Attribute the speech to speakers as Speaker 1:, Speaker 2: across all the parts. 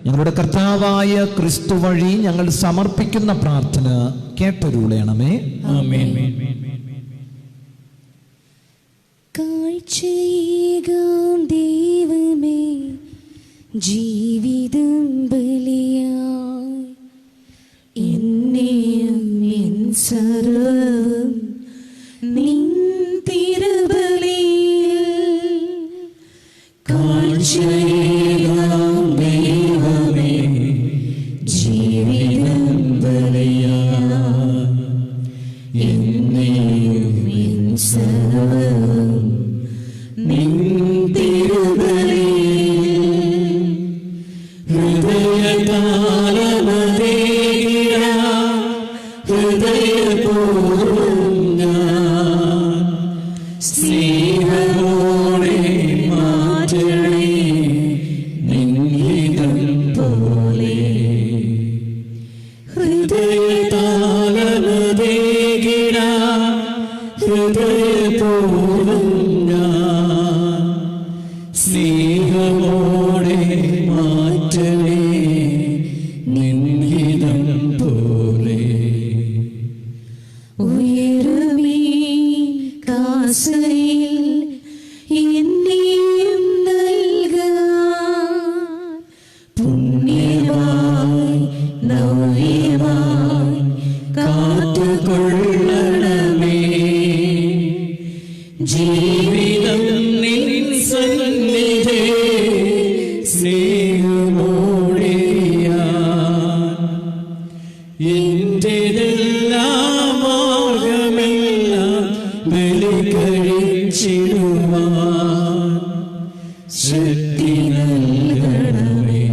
Speaker 1: ഞങ്ങളുടെ കർത്താവായ ക്രിസ്തു വഴി ഞങ്ങൾ സമർപ്പിക്കുന്ന പ്രാർത്ഥന കേട്ടരുളയണമേ. ആമേൻ.
Speaker 2: കാഴ്ചയേകാം ദൈവമേ, ജീവിതം ബലിയായി എന്നെയും എൻ സർവ്വവും നിൻ തിരുബലിയിൽ. കാഴ്ചയേകാം ദൈവമേ, ജീവിതം ബലിയായി എന്നെയും എൻ സർവ്വവും നിൻ തിരുബലിയിൽ. ഹൃദയതാളമതേകിടാം ഹൃദയപൂർവ്വം ഞാൻ സ്നേഹമോടെ മാറ്റണേ നിൻ ഹിതം പോലെ. ഹൃദയതാളമതേകിടാം ഹൃദയപൂർവ്വം ഞാൻ സ്നേഹമോടെ മാറ്റണേ നിൻ ഹിതം പോലെ. ഉയരമേ കാസയിൽ എന്നെയും നൽകാൻ പുണ്യമായി നവ്യമായി കാത്തുകൊള്ളണമേ. ജീവിതം നിൻ സന്നിധി സ്നേഹമോടെയാൻ എന്റെതെല്ലാം മാർഗമെല്ലാം ബലി കഴിച്ചിടുവാൻ ശക്തി നൽകണമേ.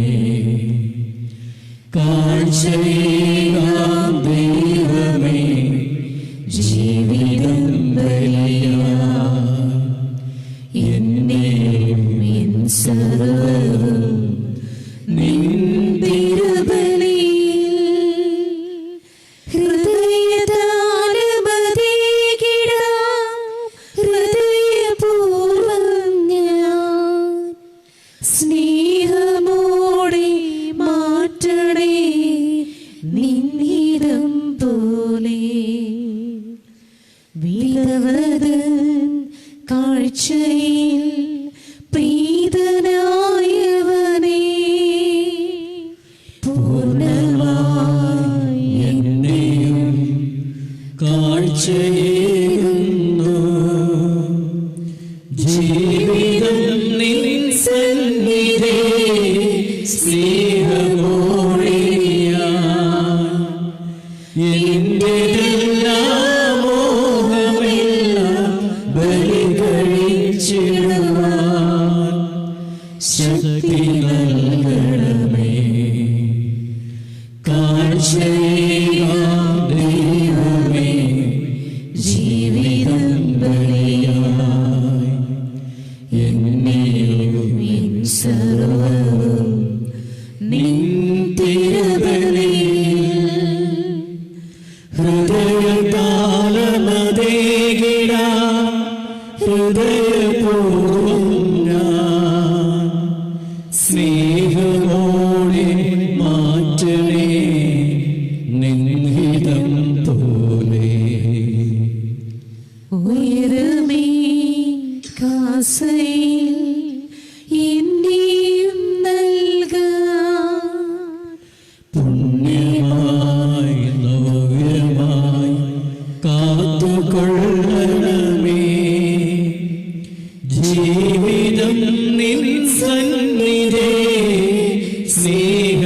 Speaker 2: കാഴ്ചയേകാം ദൈവമേ, ജീവിതം ബലിയായി എന്നെയും എൻ സർവ്വവും നിൻ തിരുബലിയിൽ. ഹൃദയതാളമതേകിടാം ഹൃദയപൂർവ്വം ഞാൻ സ്നേഹമോടെ മാറ്റണേ നിൻ ഹിതം പോലെ. വിലവതൻ കാഴ്ചയിൽ പ്രീതനായവനേ, പൂർണ്ണമായി എന്നെയും കാഴ്ചയേകുന്നു. ജീവിതം നിൻ സന്നിധി സ്നേഹമോടെയാൻ എന്റെതെല്ലാം മോഹമെല്ലാം ബലി കഴിച്ചിടുവാൻ ശക്തി നൽകണമേ. കാഴ്ചയേകാം ദൈവമേ, ജീവിതം ബലിയായി എന്നെയും എൻ സർവ്വവും നിൻ തിരുബലിയിൽ. ഹൃദയതാളമതേകിടാം ഹൃദയപൂർവ്വം ഞാൻ സ്നേഹമോടെ മാറ്റണേ നിൻ ഹിതം പോലെ. ഉയരമേ കാസയിൽ എന്നെയും നൽകാൻ പുണ്യമായി നവ്യമായി കാത്തുകൊള്ളണമേ. ജീവിതം നിൻ സന്നിധി സ്നേഹ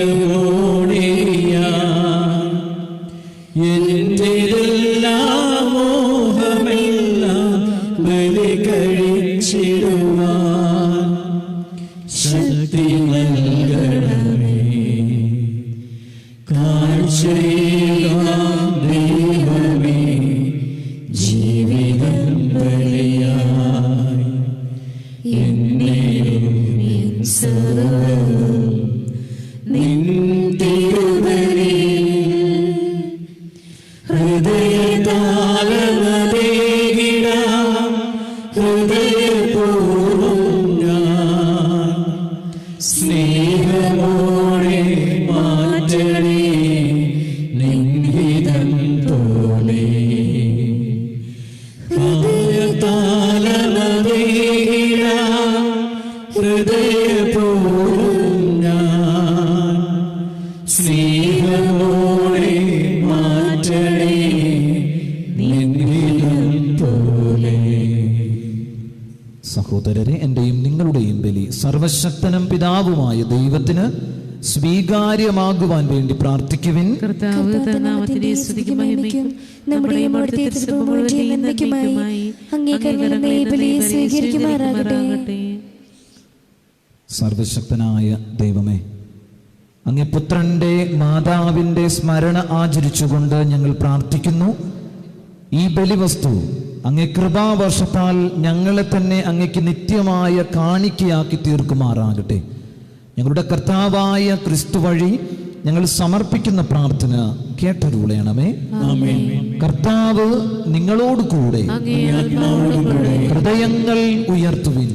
Speaker 1: സഹോദരരെ, എൻ്റെയും നിങ്ങളുടെയും ബലി സർവശക്തനും പിതാവുമായ ദൈവത്തിന് സ്വീകാര്യമാകുവാൻ വേണ്ടി പ്രാർത്ഥിക്കുവിൻ.
Speaker 2: കർത്താവ് തന്റെ നാമത്തിന്റെ സ്തുതിക്കും മഹിമയ്ക്കും നമ്മുടെയും അവിടുത്തെ തിരുസഭ മുഴുവന്റെയും നന്മയ്ക്കുമായി അങ്ങേക്കരുണയുള്ള ഈ ബലിയെ സ്വീകരിക്കുമാറാകട്ടെ.
Speaker 1: സർവശക്തനായ ദൈവമേ, അങ്ങേ പുത്രന്റെ മാതാവിൻ്റെ സ്മരണ ആചരിച്ചുകൊണ്ട് ഞങ്ങൾ പ്രാർത്ഥിക്കുന്നു. ഈ ബലിവസ്തു അങ്ങേ കൃപാവർഷത്താൽ ഞങ്ങളെ തന്നെ അങ്ങേക്ക് നിത്യമായ കാണിക്കയാക്കി തീർക്കുമാറാകട്ടെ. ഞങ്ങളുടെ കർത്താവായ ക്രിസ്തു വഴി ഞങ്ങൾ സമർപ്പിക്കുന്ന പ്രാർത്ഥന കേട്ടരുളയണമേ. കർത്താവ് നിങ്ങളോട് കൂടെ. ഹൃദയങ്ങൾ ഉയർത്തുവിൻ.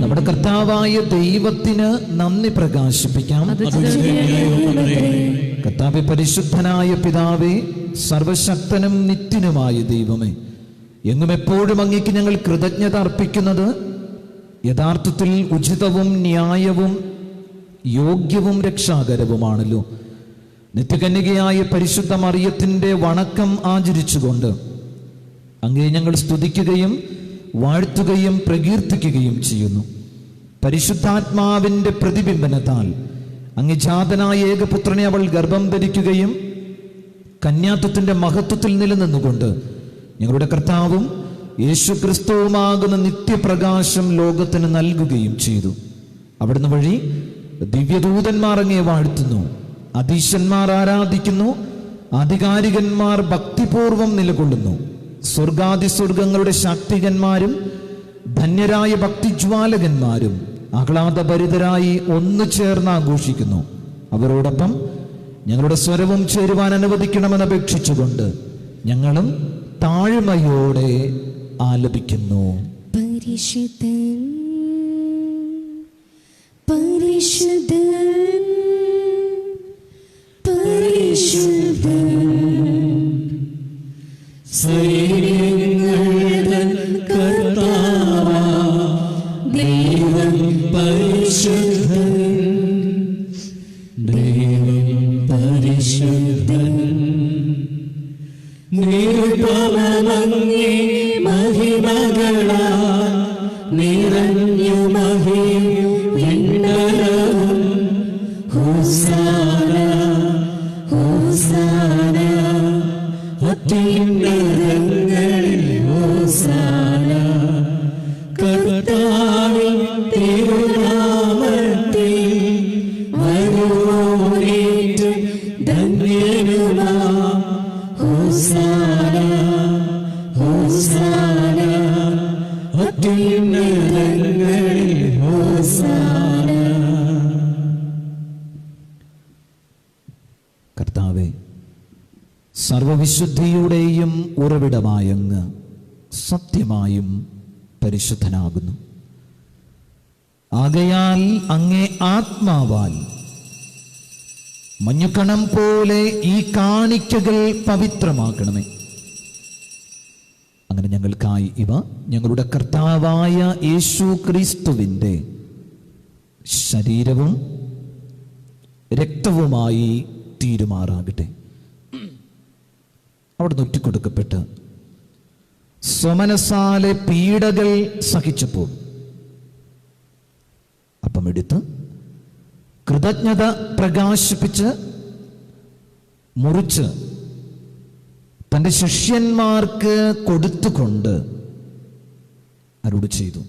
Speaker 1: നമ്മുടെ കർത്താവായ ദൈവത്തിന് നന്ദി പ്രകാശിപ്പിക്കാം. കർത്താവേ, പരിശുദ്ധനായ പിതാവേ, സർവശക്തനും നിത്യനുമായ ദൈവമേ, എങ്ങും എപ്പോഴും അങ്ങേക്ക് ഞങ്ങൾ കൃതജ്ഞത അർപ്പിക്കുന്നത് യഥാർത്ഥത്തിൽ ഉചിതവും ന്യായവും യോഗ്യവും രക്ഷാകരവുമാണല്ലോ. നിത്യകന്യകയായ പരിശുദ്ധ മറിയത്തിൻ്റെ വണക്കം ആചരിച്ചുകൊണ്ട് അങ്ങേ ഞങ്ങൾ സ്തുതിക്കുകയും വാഴ്ത്തുകയും പ്രകീർത്തിക്കുകയും ചെയ്യുന്നു. പരിശുദ്ധാത്മാവിൻ്റെ പ്രതിബിംബനത്താൽ അങ്ങേ ജാതനായ ഏകപുത്രനെ അവൾ ഗർഭം ധരിക്കുകയും കന്യാത്വത്തിൻ്റെ മഹത്വത്തിൽ നിലനിന്നുകൊണ്ട് ഞങ്ങളുടെ കർത്താവും യേശു ക്രിസ്തുവുമാകുന്ന നിത്യപ്രകാശം ലോകത്തിന് നൽകുകയും ചെയ്തു. അവിടുന്ന് വഴി ദിവ്യദൂതന്മാർ അങ്ങേ വാഴ്ത്തുന്നു, അധീശന്മാർ ആരാധിക്കുന്നു, ആധികാരികന്മാർ ഭക്തിപൂർവം നിലകൊള്ളുന്നു. സ്വർഗാതിസ്വർഗങ്ങളുടെ ശാക്തികന്മാരും ധന്യരായ ഭക്തിജ്വാലകന്മാരും ആഹ്ലാദഭരിതരായി ഒന്നു ചേർന്ന് ആഘോഷിക്കുന്നു. അവരോടൊപ്പം ഞങ്ങളുടെ സ്വരവും ചേരുവാൻ അനുവദിക്കണമെന്ന് അപേക്ഷിച്ചുകൊണ്ട് ഞങ്ങളും താഴ്മയോടെ ആലപിക്കുന്നു.
Speaker 2: പരിശുദ്ധൻ പരിശുദ്ധൻ പരിശുദ്ധൻ
Speaker 3: സൈന്യങ്ങളുടെ കർത്താവാം ദൈവം പരിശുദ്ധൻ, ദൈവം പരിശുദ്ധൻ. നിരുപമങ്ങേ മഹിമകളാൽ നിറഞ്ഞു മഹിയും വിണ്ണലവും. ഹോസാന ഹോസാന അത്യുന്നതങ്ങളിൽ ഹോസാന. കർത്താവിൻ തിരുനാമത്തിൽ വരുവോനേറ്റം ധന്യനുമാ. ഹോസാന ഹോസാന അത്യുന്നതങ്ങളിൽ ഹോസാന.
Speaker 1: കർത്താവേ, സർവവിശുദ്ധിയുടെയും ഉറവിടമായങ്ങ് സത്യമായും പരിശുദ്ധനാകുന്നു. ആകയാൽ അങ്ങേ ആത്മാവാൽ മഞ്ഞുകണം പോലെ ഈ കാണിക്കകൾ പവിത്രമാക്കണമേ. അങ്ങനെ ഞങ്ങൾക്കായി ഇവ ഞങ്ങളുടെ കർത്താവായ യേശു ക്രിസ്തുവിൻ്റെ ശരീരവും രക്തവുമായി തീരുമാറാകട്ടെ. അവിടെ നൊറ്റിക്കൊടുക്കപ്പെട്ട് സ്വമനസാലെ പീഡകൾ സഹിച്ചപ്പോൾ അപ്പമെടുത്ത് കൃതജ്ഞത പ്രകാശിപ്പിച്ച് മുറിച്ച് തൻ്റെ ശിഷ്യന്മാർക്ക് കൊടുത്തുകൊണ്ട് അരുളി ചെയ്തു,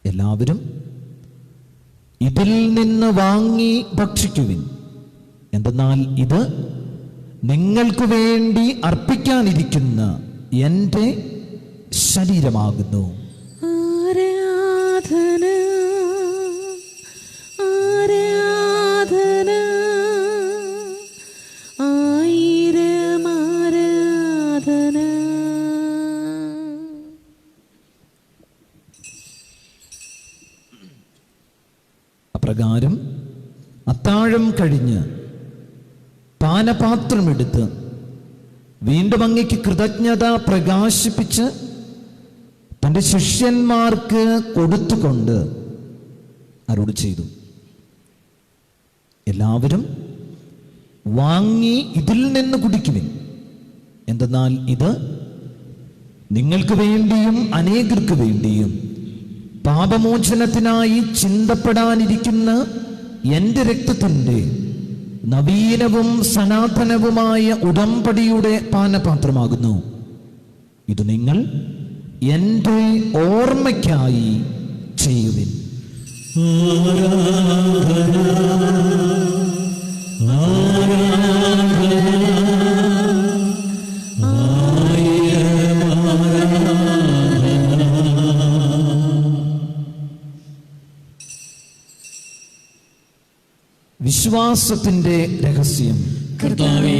Speaker 1: എല്ലാവരും ഇതിൽ നിന്ന് വാങ്ങി ഭക്ഷിക്കുവിൻ. എന്തെന്നാൽ ഇത് നിങ്ങൾക്ക് വേണ്ടി അർപ്പിക്കാനിരിക്കുന്ന എൻ്റെ ശരീരമാകുന്നു.
Speaker 2: ആരാധന ആരാധന ആയിരം ആരാധന.
Speaker 1: അപ്രകാരം അത്താഴം കഴിഞ്ഞ് പാനപാത്രമെടുത്ത് വീണ്ടും അങ്ങേക്ക് കൃതജ്ഞത പ്രകാശിപ്പിച്ച് തൻ്റെ ശിഷ്യന്മാർക്ക് കൊടുത്തുകൊണ്ട് അരുളി ചെയ്തു, എല്ലാവരും വാങ്ങി ഇതിൽ നിന്ന് കുടിക്കുവിൻ. എന്തെന്നാൽ ഇത് നിങ്ങൾക്ക് വേണ്ടിയും അനേകർക്ക് വേണ്ടിയും പാപമോചനത്തിനായി ചിന്തപ്പെടാനിരിക്കുന്ന എൻ്റെ രക്തത്തിൻ്റെ നവീനവും സനാതനവുമായ ഉടമ്പടിയുടെ പാനപാത്രമാകുന്നു. ഇത് നിങ്ങൾ എൻ്റെ ഓർമ്മയ്ക്കായി ചെയ്യുവിൻ. വിശ്വാസത്തിന്റെ രഹസ്യം.
Speaker 3: കർത്താവേ,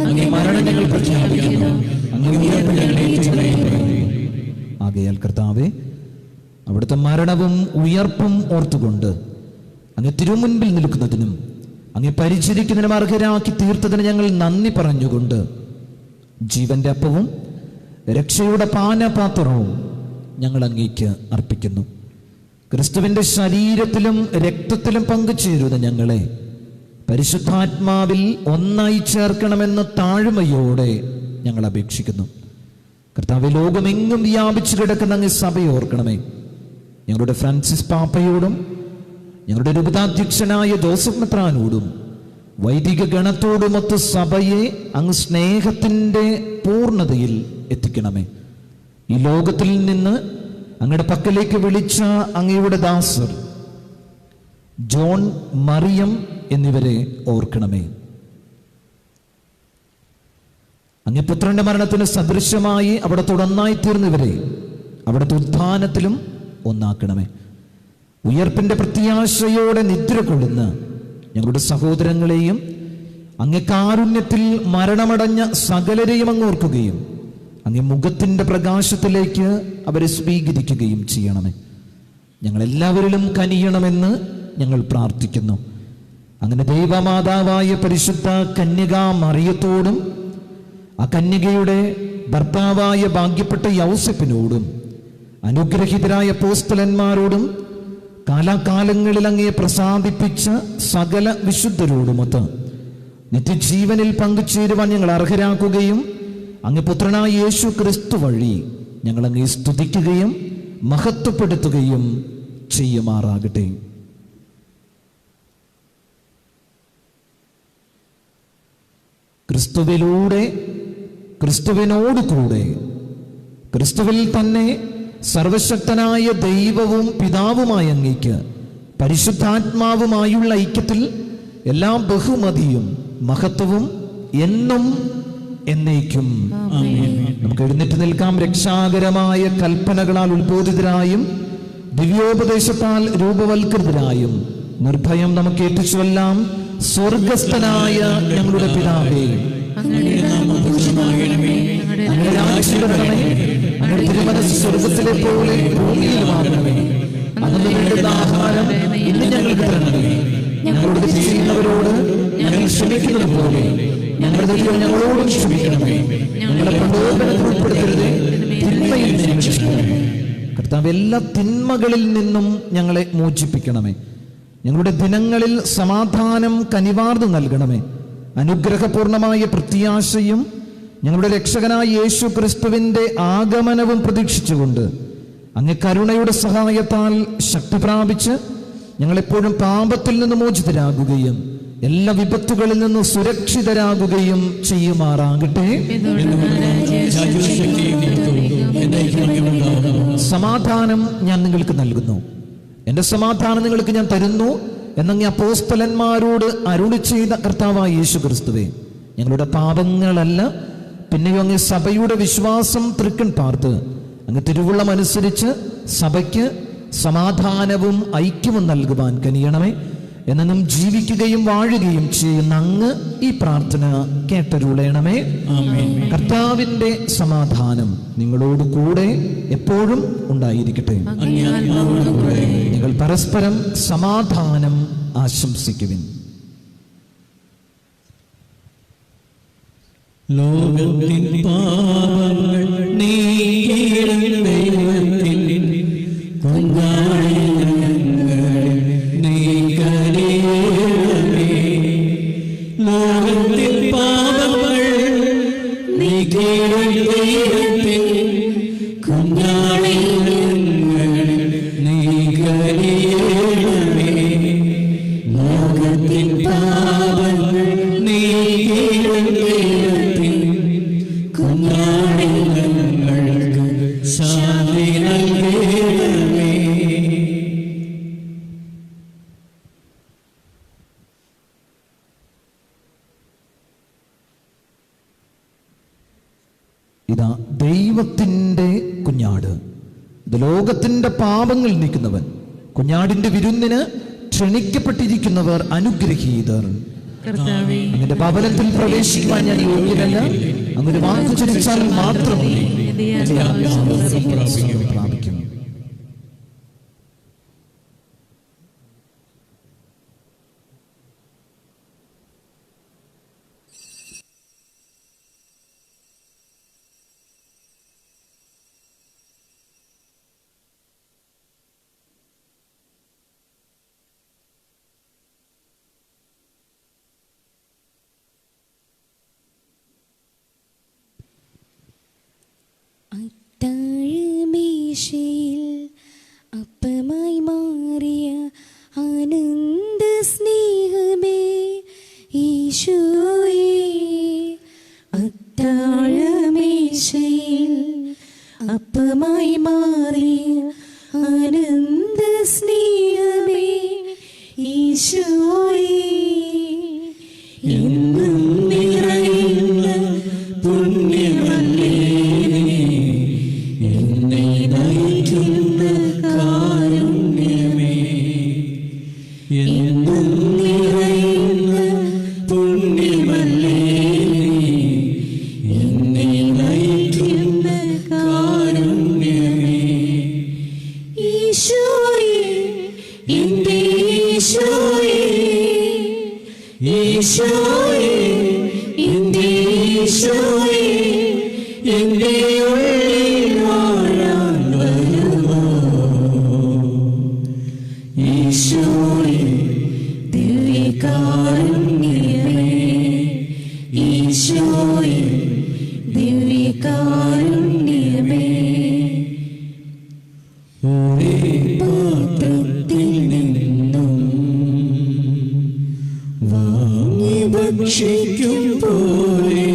Speaker 1: അങ്ങേ മരണം ഞങ്ങൾ പ്രഖ്യാപിക്കുന്നു, അങ്ങേ ഉയർപ്പ് ഞങ്ങൾ ഏറ്റുപറയുന്നു. ആകയാൽ കർത്താവേ, അവിടുത്തെ മരണവും ഉയർപ്പും ഓർത്തുകൊണ്ട് അങ്ങ് തിരുമുൻപിൽ നിൽക്കുന്നതിനും അങ്ങ് പരിചരിക്കുന്നതിനും അർഹരാക്കി തീർത്തതിന് ഞങ്ങൾ നന്ദി പറഞ്ഞുകൊണ്ട് ജീവന്റെ അപ്പവും രക്ഷയുടെ പാനപാത്രവും ഞങ്ങൾ അങ്ങേക്ക് അർപ്പിക്കുന്നു. ക്രിസ്തുവിന്റെ ശരീരത്തിലും രക്തത്തിലും പങ്കുചേരുന്ന ഞങ്ങളെ പരിശുദ്ധാത്മാവിൽ ഒന്നായി ചേർക്കണമെന്ന് താഴ്മയോടെ ഞങ്ങൾ അപേക്ഷിക്കുന്നു. കർത്താവേ, ലോകമെങ്ങും വ്യാപിച്ചു കിടക്കുന്ന അങ്ങ് സഭയെ ഓർക്കണമേ. ഞങ്ങളുടെ ഫ്രാൻസിസ് പാപ്പയോടും ഞങ്ങളുടെ രൂപതാധ്യക്ഷനായ ജോസഫ് മെത്രാനോടും വൈദിക ഗണത്തോടുമൊത്ത് സഭയെ അങ്ങ് സ്നേഹത്തിൻ്റെ പൂർണ്ണതയിൽ എത്തിക്കണമേ. ഈ ലോകത്തിൽ നിന്ന് അങ്ങയുടെ പക്കലേക്ക് വിളിച്ച അങ്ങയുടെ ദാസർ ജോൺ, മറിയം എന്നിവരെ ഓർക്കണമേ. അങ്ങേ പുത്രന്റെ മരണത്തിന് സദൃശമായി അവിടുത്തെ ഒന്നായി തീർന്നവരെ അവിടുത്തെ ഉത്ഥാനത്തിലും ഒന്നാക്കണമേ. ഉയർപ്പിന്റെ പ്രത്യാശയോടെ നിദ്ര കൊള്ളുന്ന ഞങ്ങളുടെ സഹോദരങ്ങളെയും അങ്ങേ കാരുണ്യത്തിൽ മരണമടഞ്ഞ സകലരെയും അങ്ങ് ഓർക്കുകയും അങ്ങേ മുഖത്തിന്റെ പ്രകാശത്തിലേക്ക് അവരെ സ്വീകരിക്കുകയും ചെയ്യണമേ. ഞങ്ങളെല്ലാവരിലും കനിയണമെന്ന് ഞങ്ങൾ പ്രാർത്ഥിക്കുന്നു. അങ്ങനെ ദൈവമാതാവായ പരിശുദ്ധ കന്യകാ മറിയത്തോടും ആ കന്യകയുടെ ഭർത്താവായ ഭാഗ്യപ്പെട്ട യൗസേപ്പിനോടും അനുഗ്രഹീതരായ അപ്പോസ്തലന്മാരോടും കാലാകാലങ്ങളിൽ അങ്ങയെ പ്രസാദിപ്പിച്ച സകല വിശുദ്ധരോടുമൊത്ത് നിത്യജീവനിൽ പങ്കുചേരുവാൻ ഞങ്ങൾ അർഹരാക്കുകയും അങ്ങ് പുത്രനായ യേശു ക്രിസ്തു വഴി ഞങ്ങൾ അങ്ങേ സ്തുതിക്കുകയും മഹത്വപ്പെടുത്തുകയും ചെയ്യുമാറാകട്ടെ. ക്രിസ്തുവിലൂടെ, ക്രിസ്തുവിനോട് കൂടെ, ക്രിസ്തുവിൽ തന്നെ സർവശക്തനായ ദൈവവും പിതാവുമായ അങ്ങേക്ക് പരിശുദ്ധാത്മാവുമായുള്ള ഐക്യത്തിൽ എല്ലാ ബഹുമതിയും മഹത്വവും എന്നും എന്നേക്കും. നമുക്ക് എഴുന്നേറ്റ് നിൽക്കാം. രക്ഷാകരമായ കൽപ്പനകളാൽ ഉത്ബോധിതരായും ദിവ്യോപദേശത്താൽ രൂപവൽകൃതരായും നിർഭയം നമുക്ക് ഏറ്റുചൊല്ലാം. സ്വർഗസ്ഥനായ ഞങ്ങളുടെ പിതാവേ, അങ്ങയുടെ രാജ്യം വരണമേ, അങ്ങയുടെ തിരുമനസ്സ് സ്വർഗത്തിലെ പോലെ ഭൂമിയിലുമാകണമേ. അന്നു വേണ്ടുന്ന ആഹാരം ഇന്ന് ഞങ്ങൾക്ക് തരണമേ. ഞങ്ങളോട് തെറ്റ് ചെയ്യുന്നവരോട് ഞങ്ങൾ ക്ഷമിക്കുന്നത് പോലെ ഞങ്ങളുടെ തെറ്റുകൾ ഞങ്ങളോടും ക്ഷമിക്കണമേ. ഞങ്ങളെ പ്രലോഭനത്തിൽ ഉൾപ്പെടുത്തരുതേ, തിന്മയിൽ നിന്ന് ഞങ്ങളെ രക്ഷിക്കണമേ. കർത്താവ്, എല്ലാ തിന്മകളിൽ നിന്നും ഞങ്ങളെ മോചിപ്പിക്കണമേ. ഞങ്ങളുടെ ദിനങ്ങളിൽ സമാധാനം കനിവാർന്നു നൽകണമേ. അനുഗ്രഹപൂർണമായ പ്രത്യാശയും ഞങ്ങളുടെ രക്ഷകനായ യേശു ക്രിസ്തുവിന്റെ ആഗമനവും പ്രതീക്ഷിച്ചുകൊണ്ട് അങ്ങ് കരുണയുടെ സഹായത്താൽ ശക്തി പ്രാപിച്ച് ഞങ്ങളെപ്പോഴും പാപത്തിൽ നിന്ന് മോചിതരാകുകയും എല്ലാ വിപത്തുകളിൽ നിന്ന് സുരക്ഷിതരാകുകയും ചെയ്യുമാറാകട്ടെ. സമാധാനം ഞാൻ നിങ്ങൾക്ക് നൽകുന്നു, എൻ്റെ സമാധാനം നിങ്ങൾക്ക് ഞാൻ തരുന്നു എന്നങ്ങ് അപ്പോസ്തലന്മാരോട് അരുളി ചെയ്ത കർത്താവായ യേശു ക്രിസ്തുവേ, ഞങ്ങളുടെ പാപങ്ങളല്ല പിന്നെയോ അങ്ങ് സഭയുടെ വിശ്വാസം തൃക്കൺ പാർത്ത് അങ്ങ് തിരുവുള്ളം അനുസരിച്ച് സഭയ്ക്ക് സമാധാനവും ഐക്യവും നൽകുവാൻ കനിയണമേ. എന്നും ജീവിക്കുകയും വാഴുകയും ചെയ്യുന്ന അങ്ങ് ഈ പ്രാർത്ഥന കേട്ടരുളയണമേ. കർത്താവിന്റെ സമാധാനം നിങ്ങളോട് കൂടെ എപ്പോഴും ഉണ്ടായിരിക്കട്ടെ. നിങ്ങൾ പരസ്പരം സമാധാനം ആശംസിക്കുവിൻ.
Speaker 3: ലോകത്തിൻ പാപങ്ങൾ നീക്കിയിടും ദൈവത്തിൻ ലോകത്തിൻ പാപങ്ങൾ നീക്കിയിടും
Speaker 1: ഇതാ ദൈവത്തിൻ്റെ കുഞ്ഞാട്, ഇത് ലോകത്തിൻ്റെ പാപങ്ങൾ നീക്കുന്നവൻ. കുഞ്ഞാടിന്റെ വിരുന്നിന് ക്ഷണിക്കപ്പെട്ടിരിക്കുന്നവർ അനുഗ്രഹീതർ. അങ്ങയുടെ ഭവനത്തിൽ പ്രവേശിക്കുവാൻ ഞാൻ യോഗ്യനല്ല, അങ്ങനെ വാക്കു ചരിച്ചാൽ മാത്രം പ്രാപിക്കും.
Speaker 2: അത്താഴമേശയിൽ അപ്പമായി മാറിയ ആനന്ദ സ്നേഹമേ ഈശോയേ. അത്താഴമേശയിൽ അപ്പമായി മാറിയ ആനന്ദ സ്നേഹമേ ഈശോയേ.
Speaker 3: എന്നും നിറയുന്ന പുണ്യമല്ലേ, എന്നെ നയിക്കുന്ന കാരുണ്യമേ. എന്നും നിറയുന്ന പുണ്യമല്ലേ, എന്നെ നയിക്കുന്ന കാരുണ്യമേ.
Speaker 2: ഈശോയേ,
Speaker 3: എന്റെ ഈശോയേ, ഈശോയേ, എന്റെ ഈശോയേ, എന്റെ ഉള്ളിൽ വാഴാൻ വരുമോ. ഈശോയേ, ദിവ്യകാരുണ്യമേ, ഈശോയേ, ദിവ്യകാരുണ്യമേ. ഒരേ പാത്രത്തിൽ നിന്നും വാങ്ങി ഭക്ഷിക്കും പോലെ,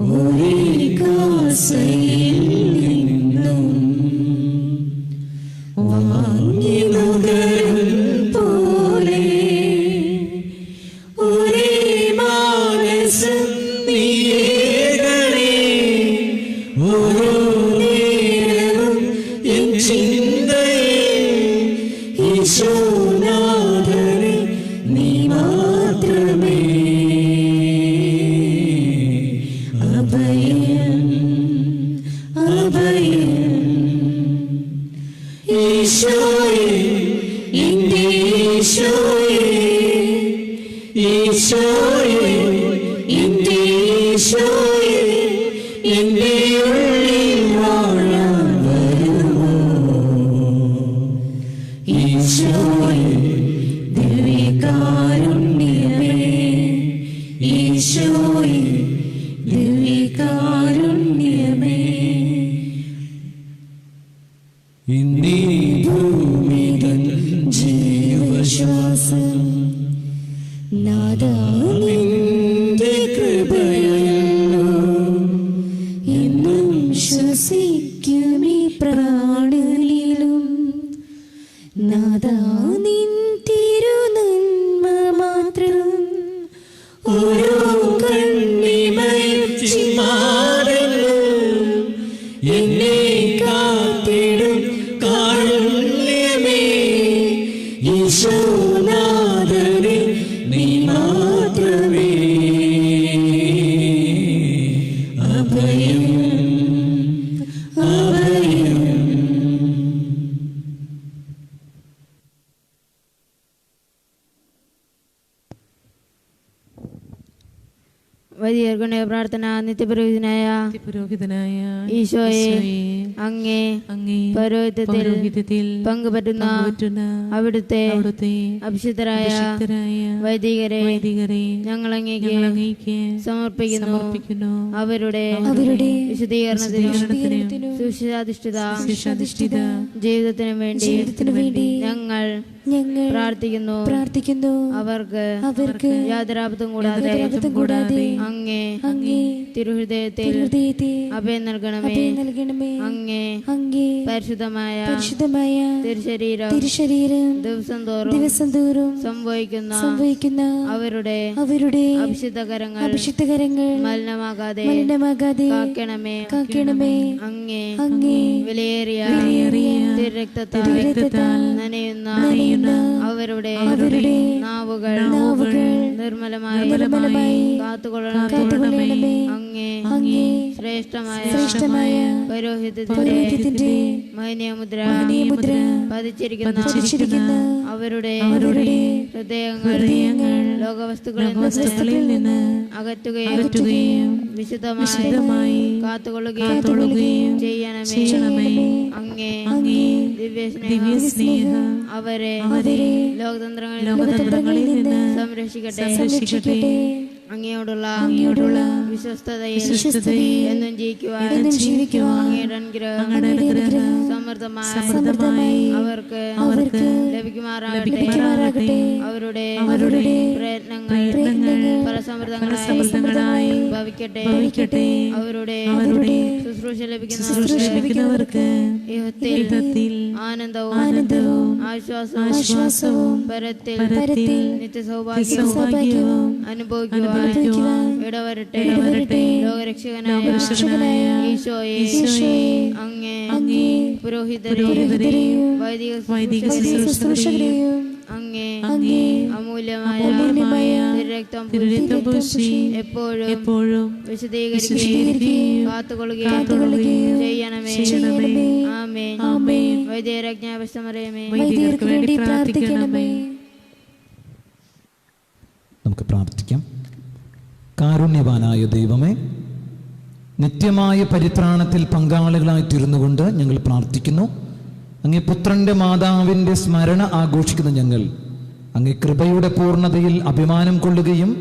Speaker 3: ഒരേ കാസയിൽ നിന്നും വാങ്ങി നുകരും പോലെ, ഒരേ മാനസം നീയേകണേ. ഓരോ നേരവും എൻ ചിന്തയെ ഈശോനാഥനെ നീ മാത്രമേ. അഭയം അഭയം ഈശോയേ, എന്റെ ഈശോയേ, ഈശോയേ, എന്റെ ഈശോയേ, എന്റെ ഉള്ളിൽ വാഴാൻ വരുമോ. ഈശോയേ, ദിവ്യകാരുണ്യമേ, ഈശോയേ, ദിവ്യകാരുണ്യമേ. ഇന്നീ ഭൂമി തൻ ജീവശ്വാസം
Speaker 2: നാദാ
Speaker 3: നിന്റെ കൃപയല്ലോ.
Speaker 2: എന്നും ശ്വസിക്കുമീ പ്രാണനിലും നാദാ നിൻ തിരുനന്മ മാത്രം.
Speaker 3: ഓരോ കണ്ണിമയും ചിമ്മാതെന്നും എന്നെ കാത്തിടും കാരുണ്യമേ. ഈശോനാഥനെ നീ മാത്രമേ. അഭയം അഭയം.
Speaker 2: വലിയ പ്രാർത്ഥന. നിത്യപുരോഹിതനായ ഈശോയെ, അങ്ങേ പൗരോഹിത്യത്തിൽ പങ്കുപറ്റുന്ന അവിടുത്തെ അഭിഷിക്തരായ വൈദികരെ ഞങ്ങൾ അങ്ങേക്ക് സമർപ്പിക്കുന്നു. അവരുടെ വിശദീകരണത്തിനും സുശാധിഷ്ഠിത ജീവിതത്തിനു വേണ്ടി ഞങ്ങൾ പ്രാർത്ഥിക്കുന്നു. അവർക്ക് യാതൊരാപത്തും കൂടാതെ അങ്ങേ
Speaker 4: തിരുഹൃദയത്തിൽ അഭയം നൽകണമേ. അങ്ങേ പരിശുദ്ധമായ തിരുശരീരം ദിവസം തോറും സംഭവിക്കുന്ന അവരുടെ അഭിഷിക്തകരങ്ങൾ മലിനമാകാതെ കാക്കണമേ. അങ്ങേ വിലയേറിയ തിരുരക്തത്താൽ നനയുന്ന അവരുടെ നാവുകൾ നിർമ്മലമായി കാത്തുകൊള്ളണമേ. അങ്ങേ ശ്രേഷ്ഠമായ പൗരോഹിത്യത്തിന്റെ മഹനീയമുദ്ര പതിച്ചിരിക്കുന്ന അവരുടെ ഹൃദയങ്ങൾ ലോകവസ്തുക്കളിൽ നിന്ന് അകറ്റുകയും വിശുദ്ധമായി കാത്തുകൊള്ളുകയും ചെയ്യണമേ. അങ്ങേ ദിവ്യസ്നേഹം അവരെ ലോകതന്ത്രങ്ങളിൽ നിന്ന് സംരക്ഷിക്കട്ടെ. അങ്ങയോടുള്ള വിശ്വസ്തതയിൽ എന്നും ജീവിക്കുവാൻ അങ്ങയുടെ അനുഗ്രഹം സമൃദ്ധമായി അവർക്ക് ലഭിക്കുമാറാകട്ടെ. അവരുടെ പ്രയത്നങ്ങൾ ഫലസമൃദ്ധങ്ങളായി ഭവിക്കട്ടെ. അവരുടെ ശുശ്രൂഷ ലഭിക്കുന്നവർക്ക് ഇഹത്തിൽ ആനന്ദവും ആശ്വാസവും പരത്തിൽ നിത്യസൗഭാഗ്യവും അനുഭവിക്കുവാൻ ഇടവരട്ടെ. ലോകരക്ഷകനായ ഈശോയെ അങ്ങേ പുരോഹിതരെയും വൈദിക ശുശ്രൂഷകരെയും അങ്ങേ അമൂല്യമായ രക്തം പൂശി എപ്പോഴും വിശദീകരിക്കുകയും കാത്തുകൊള്ളുകയും ചെയ്യണമേ. ആമേൻ. വൈദ്യരജ്ഞാപസ്തമറിയമേ
Speaker 2: വൈദികർക്ക് വേണ്ടി പ്രാർത്ഥിക്കണമേ.
Speaker 1: നമുക്ക് പ്രാർത്ഥിക്കാം. കാരുണ്യവാനായ ദൈവമേ, നിത്യമായ പരിത്രാണത്തിൽ പങ്കാളികളായി തീർന്നുകൊണ്ട് ഞങ്ങൾ പ്രാർത്ഥിക്കുന്നു. അങ്ങേ പുത്രൻ്റെ മാതാവിൻ്റെ സ്മരണ ആഘോഷിക്കുന്ന ഞങ്ങൾ അങ്ങേ കൃപയുടെ പൂർണ്ണതയിൽ അഭിമാനം കൊള്ളുകയും